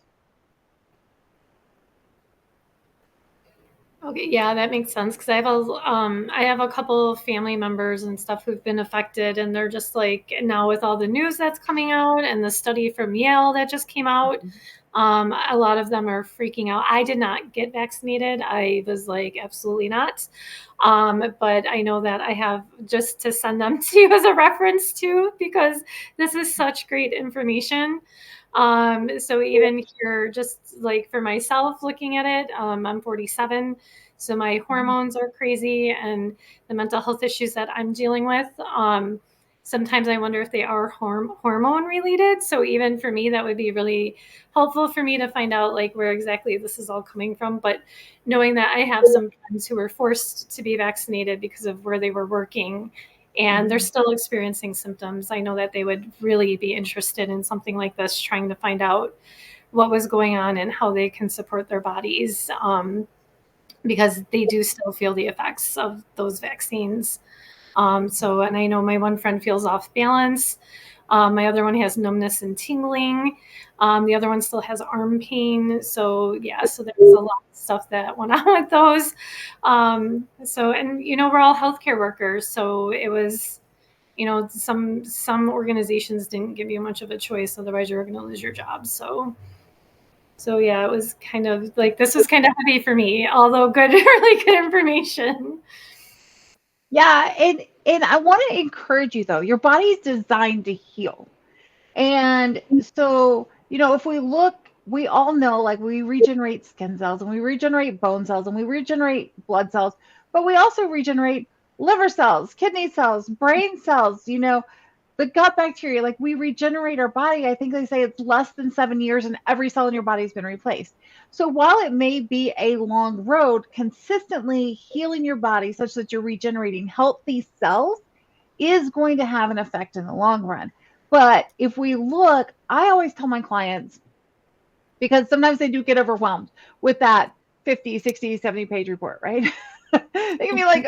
Okay, yeah, that makes sense, because I have a couple of family members and stuff who've been affected, and they're just like, now with all the news that's coming out and the study from Yale that just came out, a lot of them are freaking out. I did not get vaccinated. I was like, absolutely not. But I know that I have just to send them to you as a reference too, because this is such great information. So even here, just like for myself looking at it, I'm 47, so my hormones are crazy, and the mental health issues that I'm dealing with, sometimes I wonder if they are hormone related. So even for me, that would be really helpful for me to find out like where exactly this is all coming from. But knowing that I have some friends who were forced to be vaccinated because of where they were working, and they're still experiencing symptoms, I know that they would really be interested in something like this, trying to find out what was going on and how they can support their bodies, because they do still feel the effects of those vaccines. And I know my one friend feels off balance. My other one has numbness and tingling. The other one still has arm pain. So yeah, so there's a lot of stuff that went on with those. And we're all healthcare workers, so it was, some organizations didn't give you much of a choice, otherwise you were going to lose your job. So yeah, it was kind of like, this was kind of heavy for me, although good, really good information. Yeah, and I want to encourage you though. Your body's designed to heal. And so, if we look, we all know, like, we regenerate skin cells and we regenerate bone cells and we regenerate blood cells, but we also regenerate liver cells, kidney cells, brain cells, the gut bacteria. Like, we regenerate our body. I think they say it's less than 7 years and every cell in your body has been replaced. So while it may be a long road, consistently healing your body such that you're regenerating healthy cells is going to have an effect in the long run. But if we look, I always tell my clients, because sometimes they do get overwhelmed with that 50, 60, 70 page report, right? They can be like,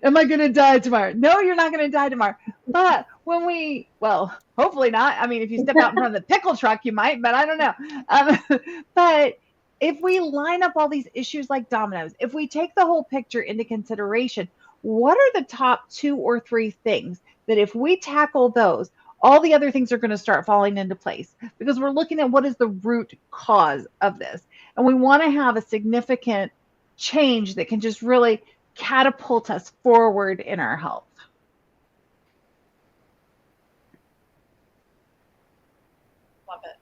am I going to die tomorrow? No, you're not going to die tomorrow. But when well, hopefully not. I mean, if you step out in front of the pickle truck, you might, but I don't know. But if we line up all these issues like dominoes, if we take the whole picture into consideration, what are the top 2 or 3 things that if we tackle those, all the other things are going to start falling into place, because we're looking at what is the root cause of this. And we want to have a significant change that can just really catapult us forward in our health. Love it.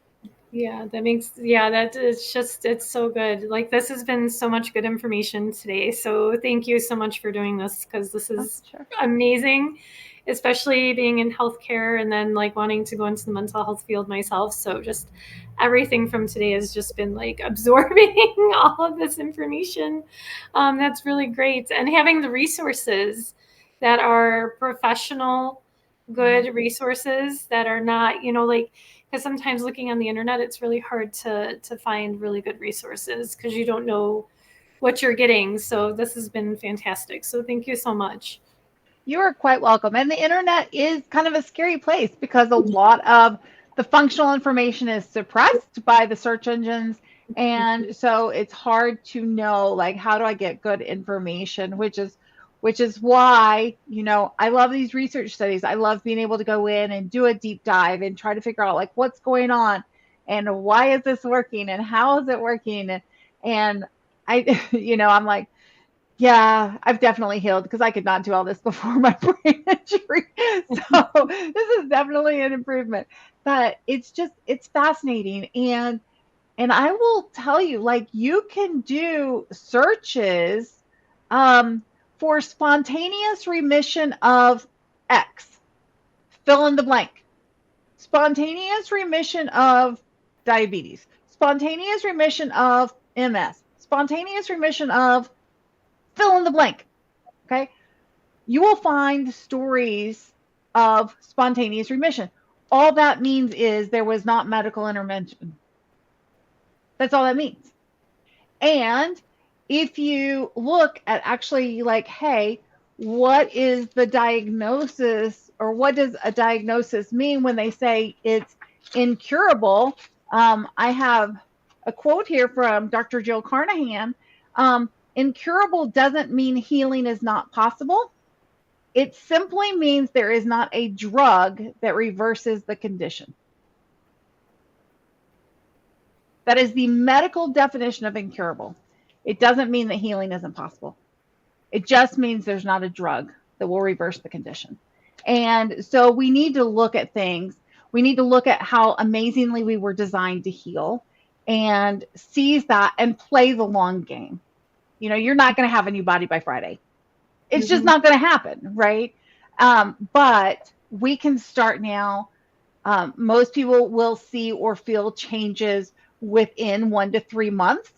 Yeah, it's so good. Like, this has been so much good information today. So thank you so much for doing this, because this is amazing, especially being in healthcare and then like wanting to go into the mental health field myself. So just everything from today has just been like absorbing all of this information. That's really great. And having the resources that are professional, good resources that are not, like, because sometimes looking on the internet, it's really hard to find really good resources because you don't know what you're getting. So this has been fantastic. So thank you so much. You are quite welcome. And the internet is kind of a scary place because a lot of the functional information is suppressed by the search engines. And so it's hard to know, like, how do I get good information, which is why, I love these research studies. I love being able to go in and do a deep dive and try to figure out like what's going on and why is this working and how is it working. And I, I'm like, yeah, I've definitely healed because I could not do all this before my brain injury. So this is definitely an improvement. But it's fascinating. And I will tell you, like, you can do searches for spontaneous remission of X, fill in the blank, spontaneous remission of diabetes, spontaneous remission of MS, spontaneous remission of fill in the blank. Okay. You will find stories of spontaneous remission. All that means is there was not medical intervention. That's all that means. And if you look at actually like, hey, what is the diagnosis, or what does a diagnosis mean when they say it's incurable? I have a quote here from Dr. Jill Carnahan. Incurable doesn't mean healing is not possible. It simply means there is not a drug that reverses the condition. That is the medical definition of incurable. It doesn't mean that healing isn't possible. It just means there's not a drug that will reverse the condition. And so we need to look at things. We need to look at how amazingly we were designed to heal and seize that and play the long game. You're not going to have a new body by Friday. It's just not going to happen, right? But we can start now. Most people will see or feel changes within 1 to 3 months.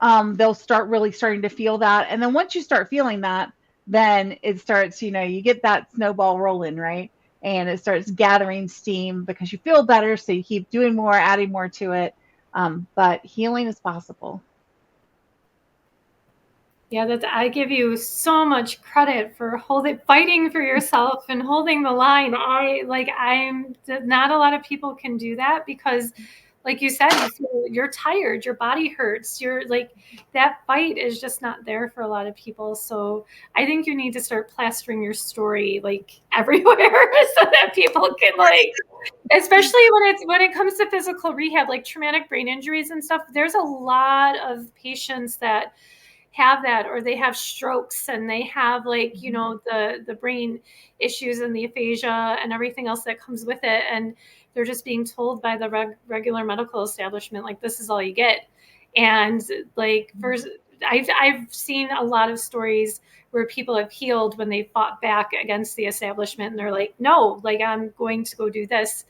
They'll starting to feel that. And then once you start feeling that, then it starts, you get that snowball rolling, right? And it starts gathering steam because you feel better. So you keep doing more, adding more to it. But healing is possible. Yeah, I give you so much credit for fighting for yourself and holding the line. Not a lot of people can do that because, like you said, you're tired, your body hurts. You're like, that fight is just not there for a lot of people. So I think you need to start plastering your story like everywhere so that people can especially when it comes to physical rehab, like traumatic brain injuries and stuff. There's a lot of patients that have that, or they have strokes and they have the brain issues and the aphasia and everything else that comes with it, and they're just being told by the regular medical establishment, like, this is all you get. And I've seen a lot of stories where people have healed when they fought back against the establishment and they're like, no, like, I'm going to go do this.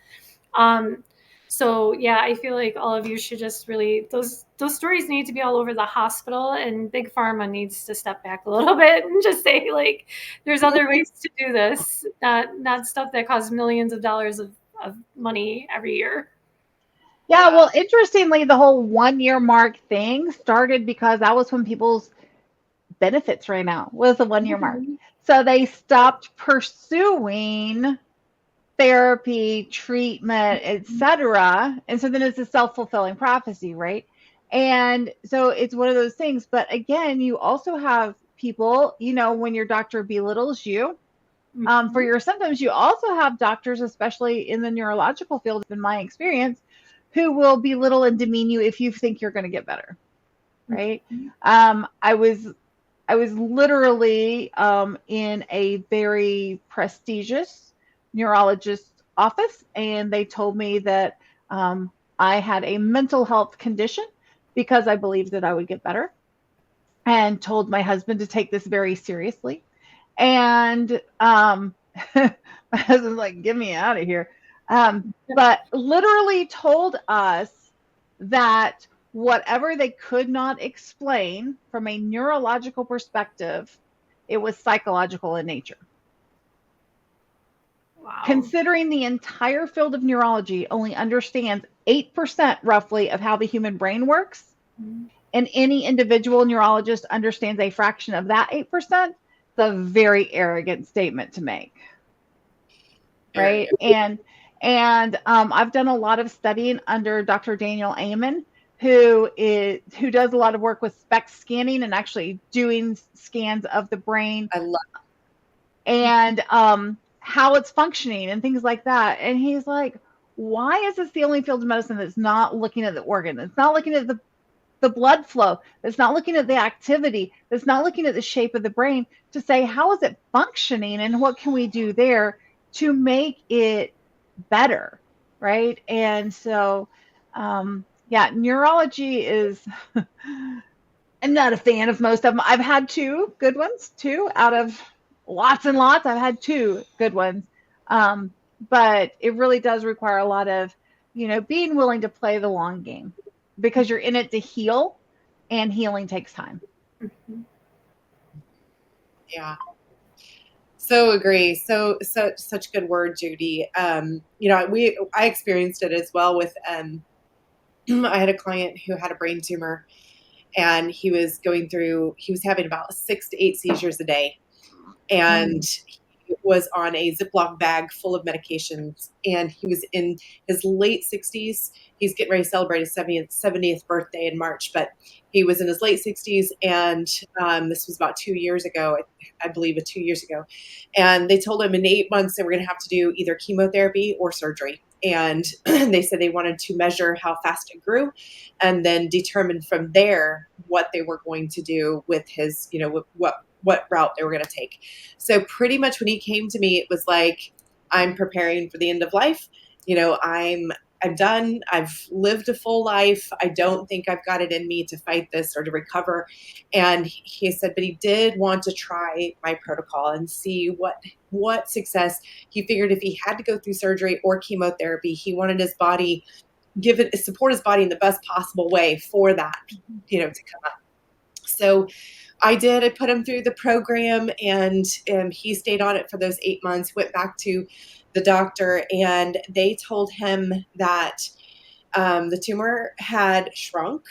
So yeah, I feel like all of you should just really, those stories need to be all over the hospital, and Big Pharma needs to step back a little bit and just say, like, there's other ways to do this, not stuff that costs millions of dollars of money every year. Yeah, well, interestingly, the whole 1 year mark thing started because that was when people's benefits ran out, was the 1 year mark. So they stopped pursuing therapy, treatment, etc. And so then it's a self-fulfilling prophecy, right? And so it's one of those things. But again, you also have people, when your doctor belittles you for your symptoms, you also have doctors, especially in the neurological field, in my experience, who will belittle and demean you if you think you're going to get better, right? I was literally in a very prestigious neurologist office, and they told me that I had a mental health condition because I believed that I would get better, and told my husband to take this very seriously. And my husband's like, "Get me out of here." But literally told us that whatever they could not explain from a neurological perspective, it was psychological in nature. Wow. Considering the entire field of neurology only understands 8% roughly of how the human brain works, and any individual neurologist understands a fraction of that 8%, it's a very arrogant statement to make. Right? And I've done a lot of studying under Dr. Daniel Amen, who does a lot of work with SPECT scanning and actually doing scans of the brain. I love and how it's functioning and things like that. And he's like, why is this the only field of medicine that's not looking at the organ? It's not looking at the blood flow. It's not looking at the activity. It's not looking at the shape of the brain to say, how is it functioning and what can we do there to make it better, right? And so, neurology is, I'm not a fan of most of them. I've had two good ones, two out of lots and lots. I've had two good ones. But it really does require a lot of, being willing to play the long game, because you're in it to heal, and healing takes time. Yeah. So agree. Such good word, Judy. I experienced it as well with, I had a client who had a brain tumor, and he was having about 6 to 8 seizures a day. And he was on a Ziploc bag full of medications, and he was in his late 60s. He's getting ready to celebrate his 70th birthday in March, but he was in his late 60s, and this was about 2 years ago, I believe 2 years ago. And they told him in 8 months they were going to have to do either chemotherapy or surgery. And they said they wanted to measure how fast it grew and then determine from there what they were going to do with his, what route they were going to take. So pretty much when he came to me, it was like, I'm preparing for the end of life. I'm done. I've lived a full life. I don't think I've got it in me to fight this or to recover. And he said, but he did want to try my protocol and see what success. He figured if he had to go through surgery or chemotherapy, he wanted his body, support his body in the best possible way for that, to come up. So I put him through the program, and he stayed on it for those 8 months, went back to the doctor, and they told him that the tumor had shrunk.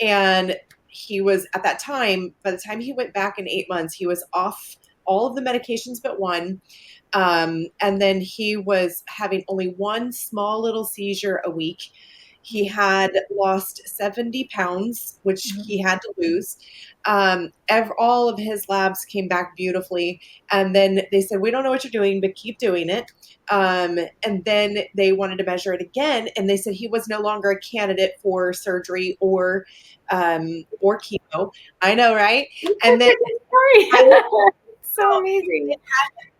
And he was, at that time, by the time he went back in 8 months, he was off all of the medications but one. And then he was having only one small little seizure a week. He had lost 70 pounds, which he had to lose. All of his labs came back beautifully. And then they said, we don't know what you're doing, but keep doing it. And then they wanted to measure it again. And they said he was no longer a candidate for surgery or chemo. I know, right? And then so amazing.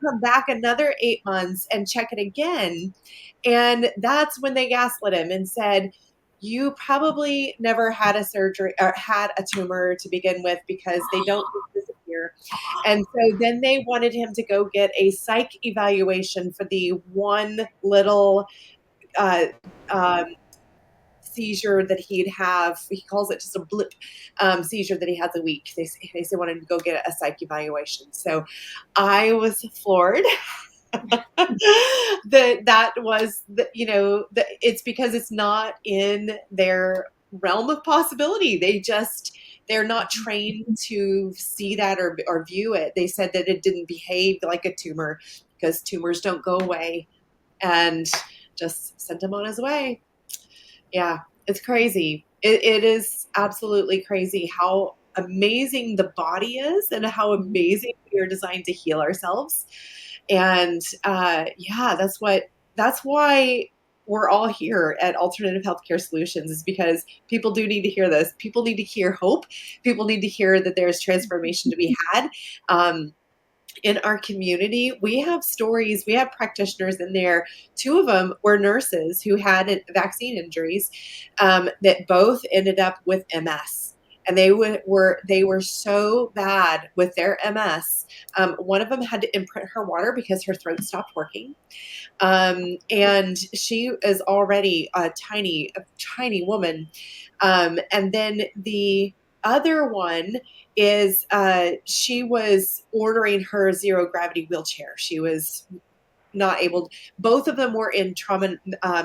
Come back another 8 months and check it again. And that's when they gaslit him and said, you probably never had a surgery or had a tumor to begin with, because they don't disappear. And so then they wanted him to go get a psych evaluation for the one little um, seizure that he'd have. He calls it just a blip seizure that he has a week. They say wanted to go get a psych evaluation. So I was floored that was it's because it's not in their realm of possibility. They're not trained to see that or view it. They said that it didn't behave like a tumor because tumors don't go away, and just sent him on his way. Yeah, it's crazy. It is absolutely crazy how amazing the body is and how amazing we are designed to heal ourselves. And yeah, that's why we're all here at Alternative Healthcare Solutions, is because people do need to hear this. People need to hear hope. People need to hear that there's transformation to be had. In our community, we have stories, we have practitioners in there. Two of them were nurses who had vaccine injuries, that both ended up with MS. And they were so bad with their MS. One of them had to imprint her water because her throat stopped working. And she is already a tiny woman. And then the other one is she was ordering her zero gravity wheelchair. She was not able. Both of them were in trauma,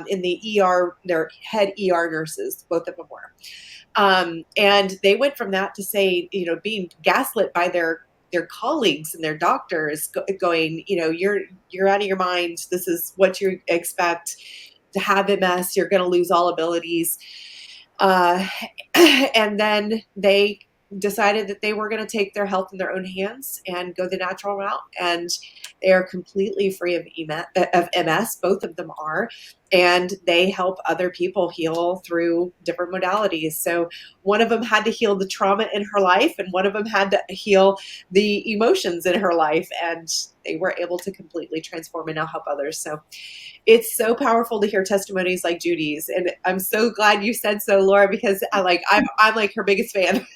in the ER. They're head ER nurses. Both of them were. And they went from that to say, being gaslit by their colleagues and their doctors, going, you're out of your mind. This is what you expect to have MS. You're going to lose all abilities. And then they decided that they were going to take their health in their own hands and go the natural route. And they are completely free of MS. Both of them are. And they help other people heal through different modalities. So one of them had to heal the trauma in her life, and one of them had to heal the emotions in her life. And they were able to completely transform and now help others. So it's so powerful to hear testimonies like Judy's, and I'm so glad you said so, Laura, because I'm like her biggest fan.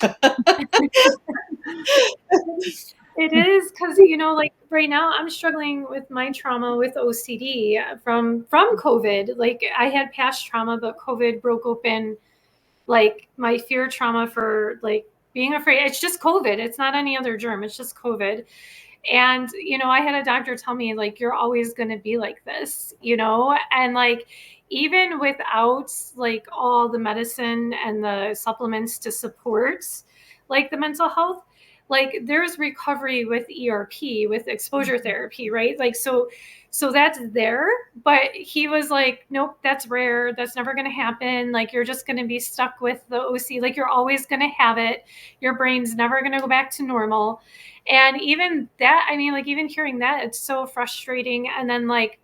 It is because like right now I'm struggling with my trauma with OCD from COVID. Like I had past trauma, but COVID broke open like my fear trauma for like being afraid. It's just COVID. It's not any other germ. It's just COVID. And I had a doctor tell me like you're always going to be like this, and like even without like all the medicine and the supplements to support like the mental health, like there's recovery with ERP, with exposure therapy, right? Like so that's there, but he was like, nope, that's rare, that's never going to happen, like you're just going to be stuck with the OC, like you're always going to have it, your brain's never going to go back to normal. And even that, I mean, like even hearing that, it's so frustrating. And then like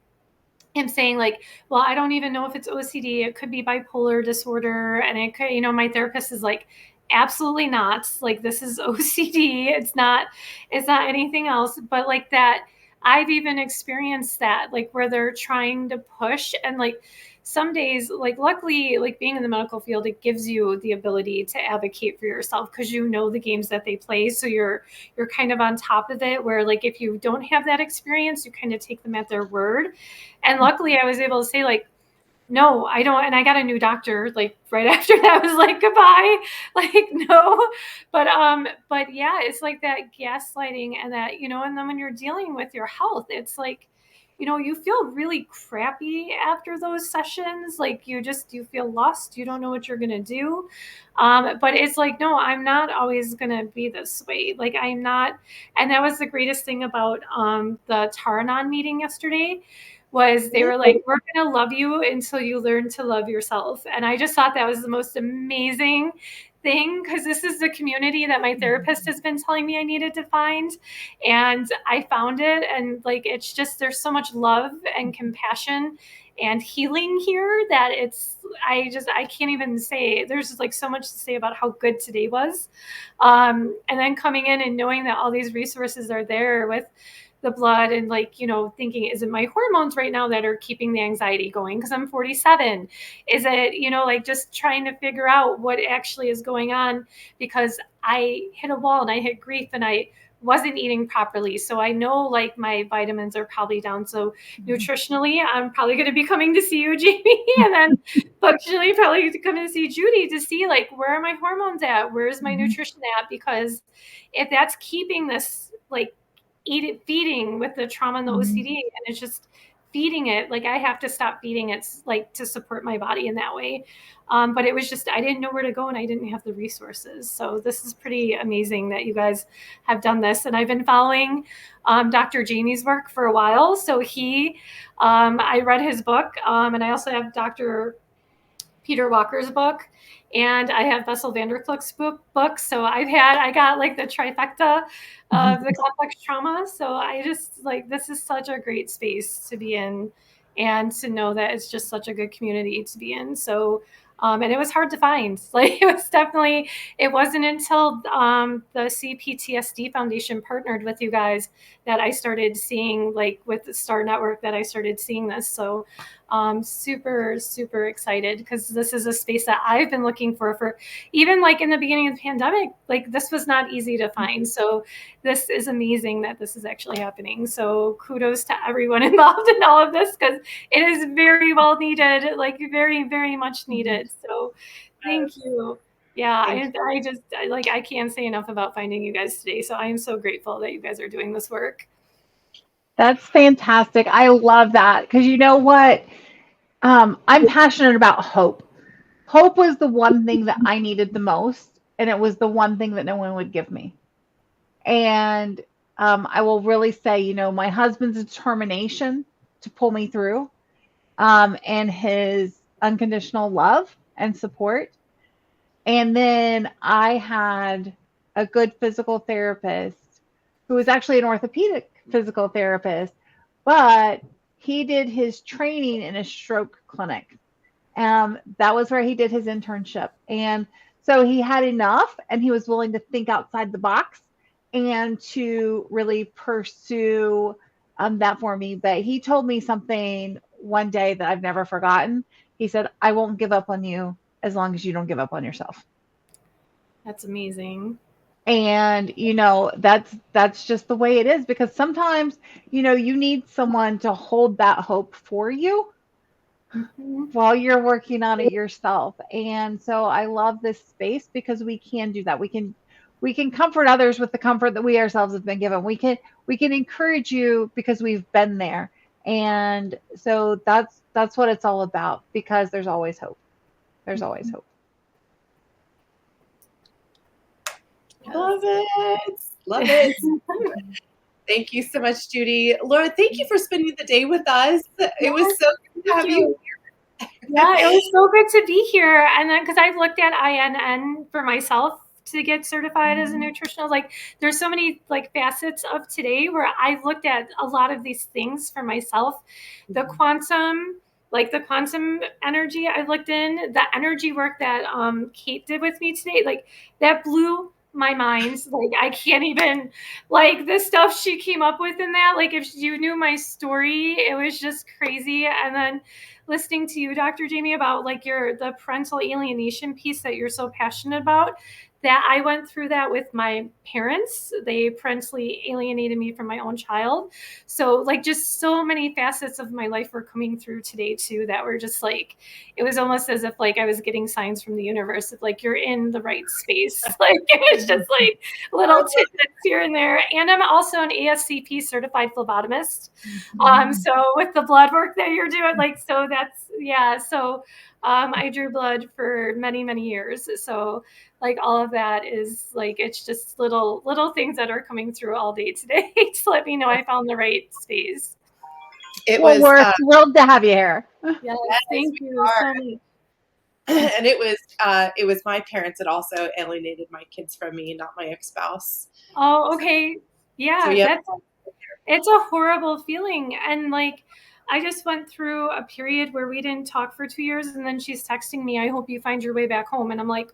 him saying like, well, I don't even know if it's OCD, it could be bipolar disorder. And it could, my therapist is like, absolutely not, like this is OCD, it's not anything else. But like that, I've even experienced that, like where they're trying to push, and like some days, like luckily, like being in the medical field, it gives you the ability to advocate for yourself because the games that they play, so you're kind of on top of it, where like if you don't have that experience, you kind of take them at their word. And luckily I was able to say like, no, I don't. And I got a new doctor like right after that. I was like, goodbye. Like, no. But yeah, it's like that gaslighting, and that, and then when you're dealing with your health, it's like, you feel really crappy after those sessions. Like you feel lost. You don't know what you're going to do. But it's like, no, I'm not always going to be this way. Like I'm not. And that was the greatest thing about the Taranon meeting yesterday, was they were like, we're going to love you until you learn to love yourself. And I just thought that was the most amazing thing, because this is the community that my therapist has been telling me I needed to find. And I found it. And like, it's just, there's so much love and compassion and healing here that I can't even say, there's just like so much to say about how good today was. And then coming in and knowing that all these resources are there with the blood, and like, thinking, is it my hormones right now that are keeping the anxiety going because I'm 47? Is it, like just trying to figure out what actually is going on, because I hit a wall and I hit grief and I wasn't eating properly. So I know like my vitamins are probably down. So nutritionally, I'm probably going to be coming to see you, Jamie, and then functionally probably coming to see Judy to see like, where are my hormones at? Where's my nutrition at? Because if that's keeping this like feeding with the trauma and the OCD, and it's just feeding it, like I have to stop feeding it like to support my body in that way. But it was just, I didn't know where to go and I didn't have the resources. So this is pretty amazing that you guys have done this. And I've been following Dr. Jamie's work for a while. So I read his book, and I also have Dr. Peter Walker's book, and I have Bessel van der Kolk's book. So I got like the trifecta of the complex trauma. So I just like, this is such a great space to be in, and to know that it's just such a good community to be in. So, and it was hard to find. Like it wasn't until the CPTSD Foundation partnered with you guys that I started seeing, like with the Star Network, that I started seeing this. So super, super excited, because this is a space that I've been looking for even like in the beginning of the pandemic. Like this was not easy to find. So this is amazing that this is actually happening. So kudos to everyone involved in all of this, because it is very well needed, like very, very much needed. So thank you. Yeah, I can't say enough about finding you guys today. So I am so grateful that you guys are doing this work. That's fantastic. I love that, because you know what? I'm passionate about hope. Hope was the one thing that I needed the most, and it was the one thing that no one would give me. And I will really say, my husband's determination to pull me through, and his unconditional love and support. And then I had a good physical therapist who was actually an orthopedic physical therapist, but he did his training in a stroke clinic. That was where he did his internship. And so he had enough, and he was willing to think outside the box and to really pursue that for me. But he told me something one day that I've never forgotten. He said, I won't give up on you as long as you don't give up on yourself. That's amazing. And that's just the way it is, because sometimes you need someone to hold that hope for you while you're working on it yourself. And so I love this space, because we can do that. We can comfort others with the comfort that we ourselves have been given. We can encourage you because we've been there. And so that's what it's all about, because there's always hope. There's always hope. Love it. Love it. Thank you so much, Judy. Laura, thank you for spending the day with us. It was so good to have you. Yeah, it was so good to be here. And then, because I've looked at INN for myself to get certified as a nutritional, like there's so many like facets of today where I've looked at a lot of these things for myself. The quantum, like the quantum energy I've looked in, the energy work that Kate did with me today, like that blew my mind. Like I can't even, like the stuff she came up with in that, like if you knew my story, it was just crazy. And then listening to you, Dr. Jamie, about like the parental alienation piece that you're so passionate about, that I went through that with my parents. They parentally alienated me from my own child. So like just so many facets of my life were coming through today too, that were just like, it was almost as if like I was getting signs from the universe of like, you're in the right space. Like it was just like little tidbits here and there. And I'm also an ASCP certified phlebotomist. So with the blood work that you're doing, like, so that's, yeah. So I drew blood for many, many years. So like all of that is like, it's just little things that are coming through all day today to let me know I found the right space. We're thrilled to have you here. Yes, thank you so much. And it was my parents that also alienated my kids from me, not my ex-spouse. Oh, okay. Yeah, So, yeah. It's a horrible feeling. And like, I just went through a period where we didn't talk for 2 years, and then she's texting me, I hope you find your way back home. And I'm like,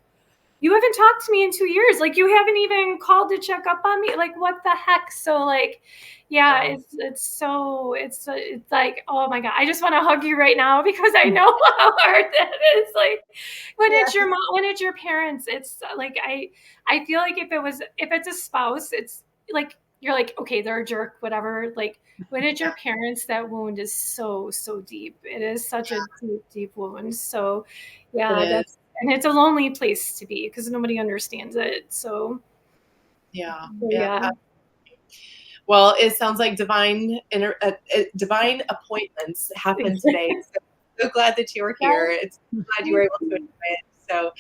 you haven't talked to me in 2 years. Like, you haven't even called to check up on me. Like, what the heck? So like, yeah, it's like, oh my God, I just want to hug you right now, because I know how hard that is. Like when it's your mom, when it's your parents, it's like, I feel like if it's a spouse, it's like, you're like, okay, they're a jerk, whatever. Like, when it's your parents, that wound is so, so deep. It is such a deep, deep wound. So yeah, It is. and it's a lonely place to be because nobody understands it. So Yeah. yeah. Well, it sounds like divine appointments happened today. So glad that you were here. It's glad you were able to enjoy it. So,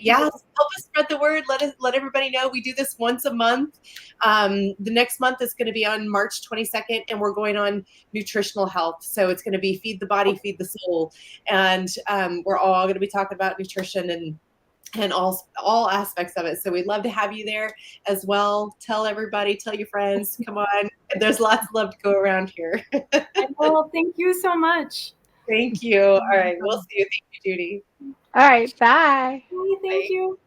yeah, help us spread the word. Let everybody know. We do this once a month. The next month is going to be on March 22nd, and we're going on nutritional health. So it's going to be feed the body, feed the soul, and we're all going to be talking about nutrition and all aspects of it. So we'd love to have you there as well. Tell everybody, tell your friends, come on. There's lots of love to go around here. Well, thank you so much. Thank you. All right, we'll see you. Thank you, Judy. All right, bye. Thank you.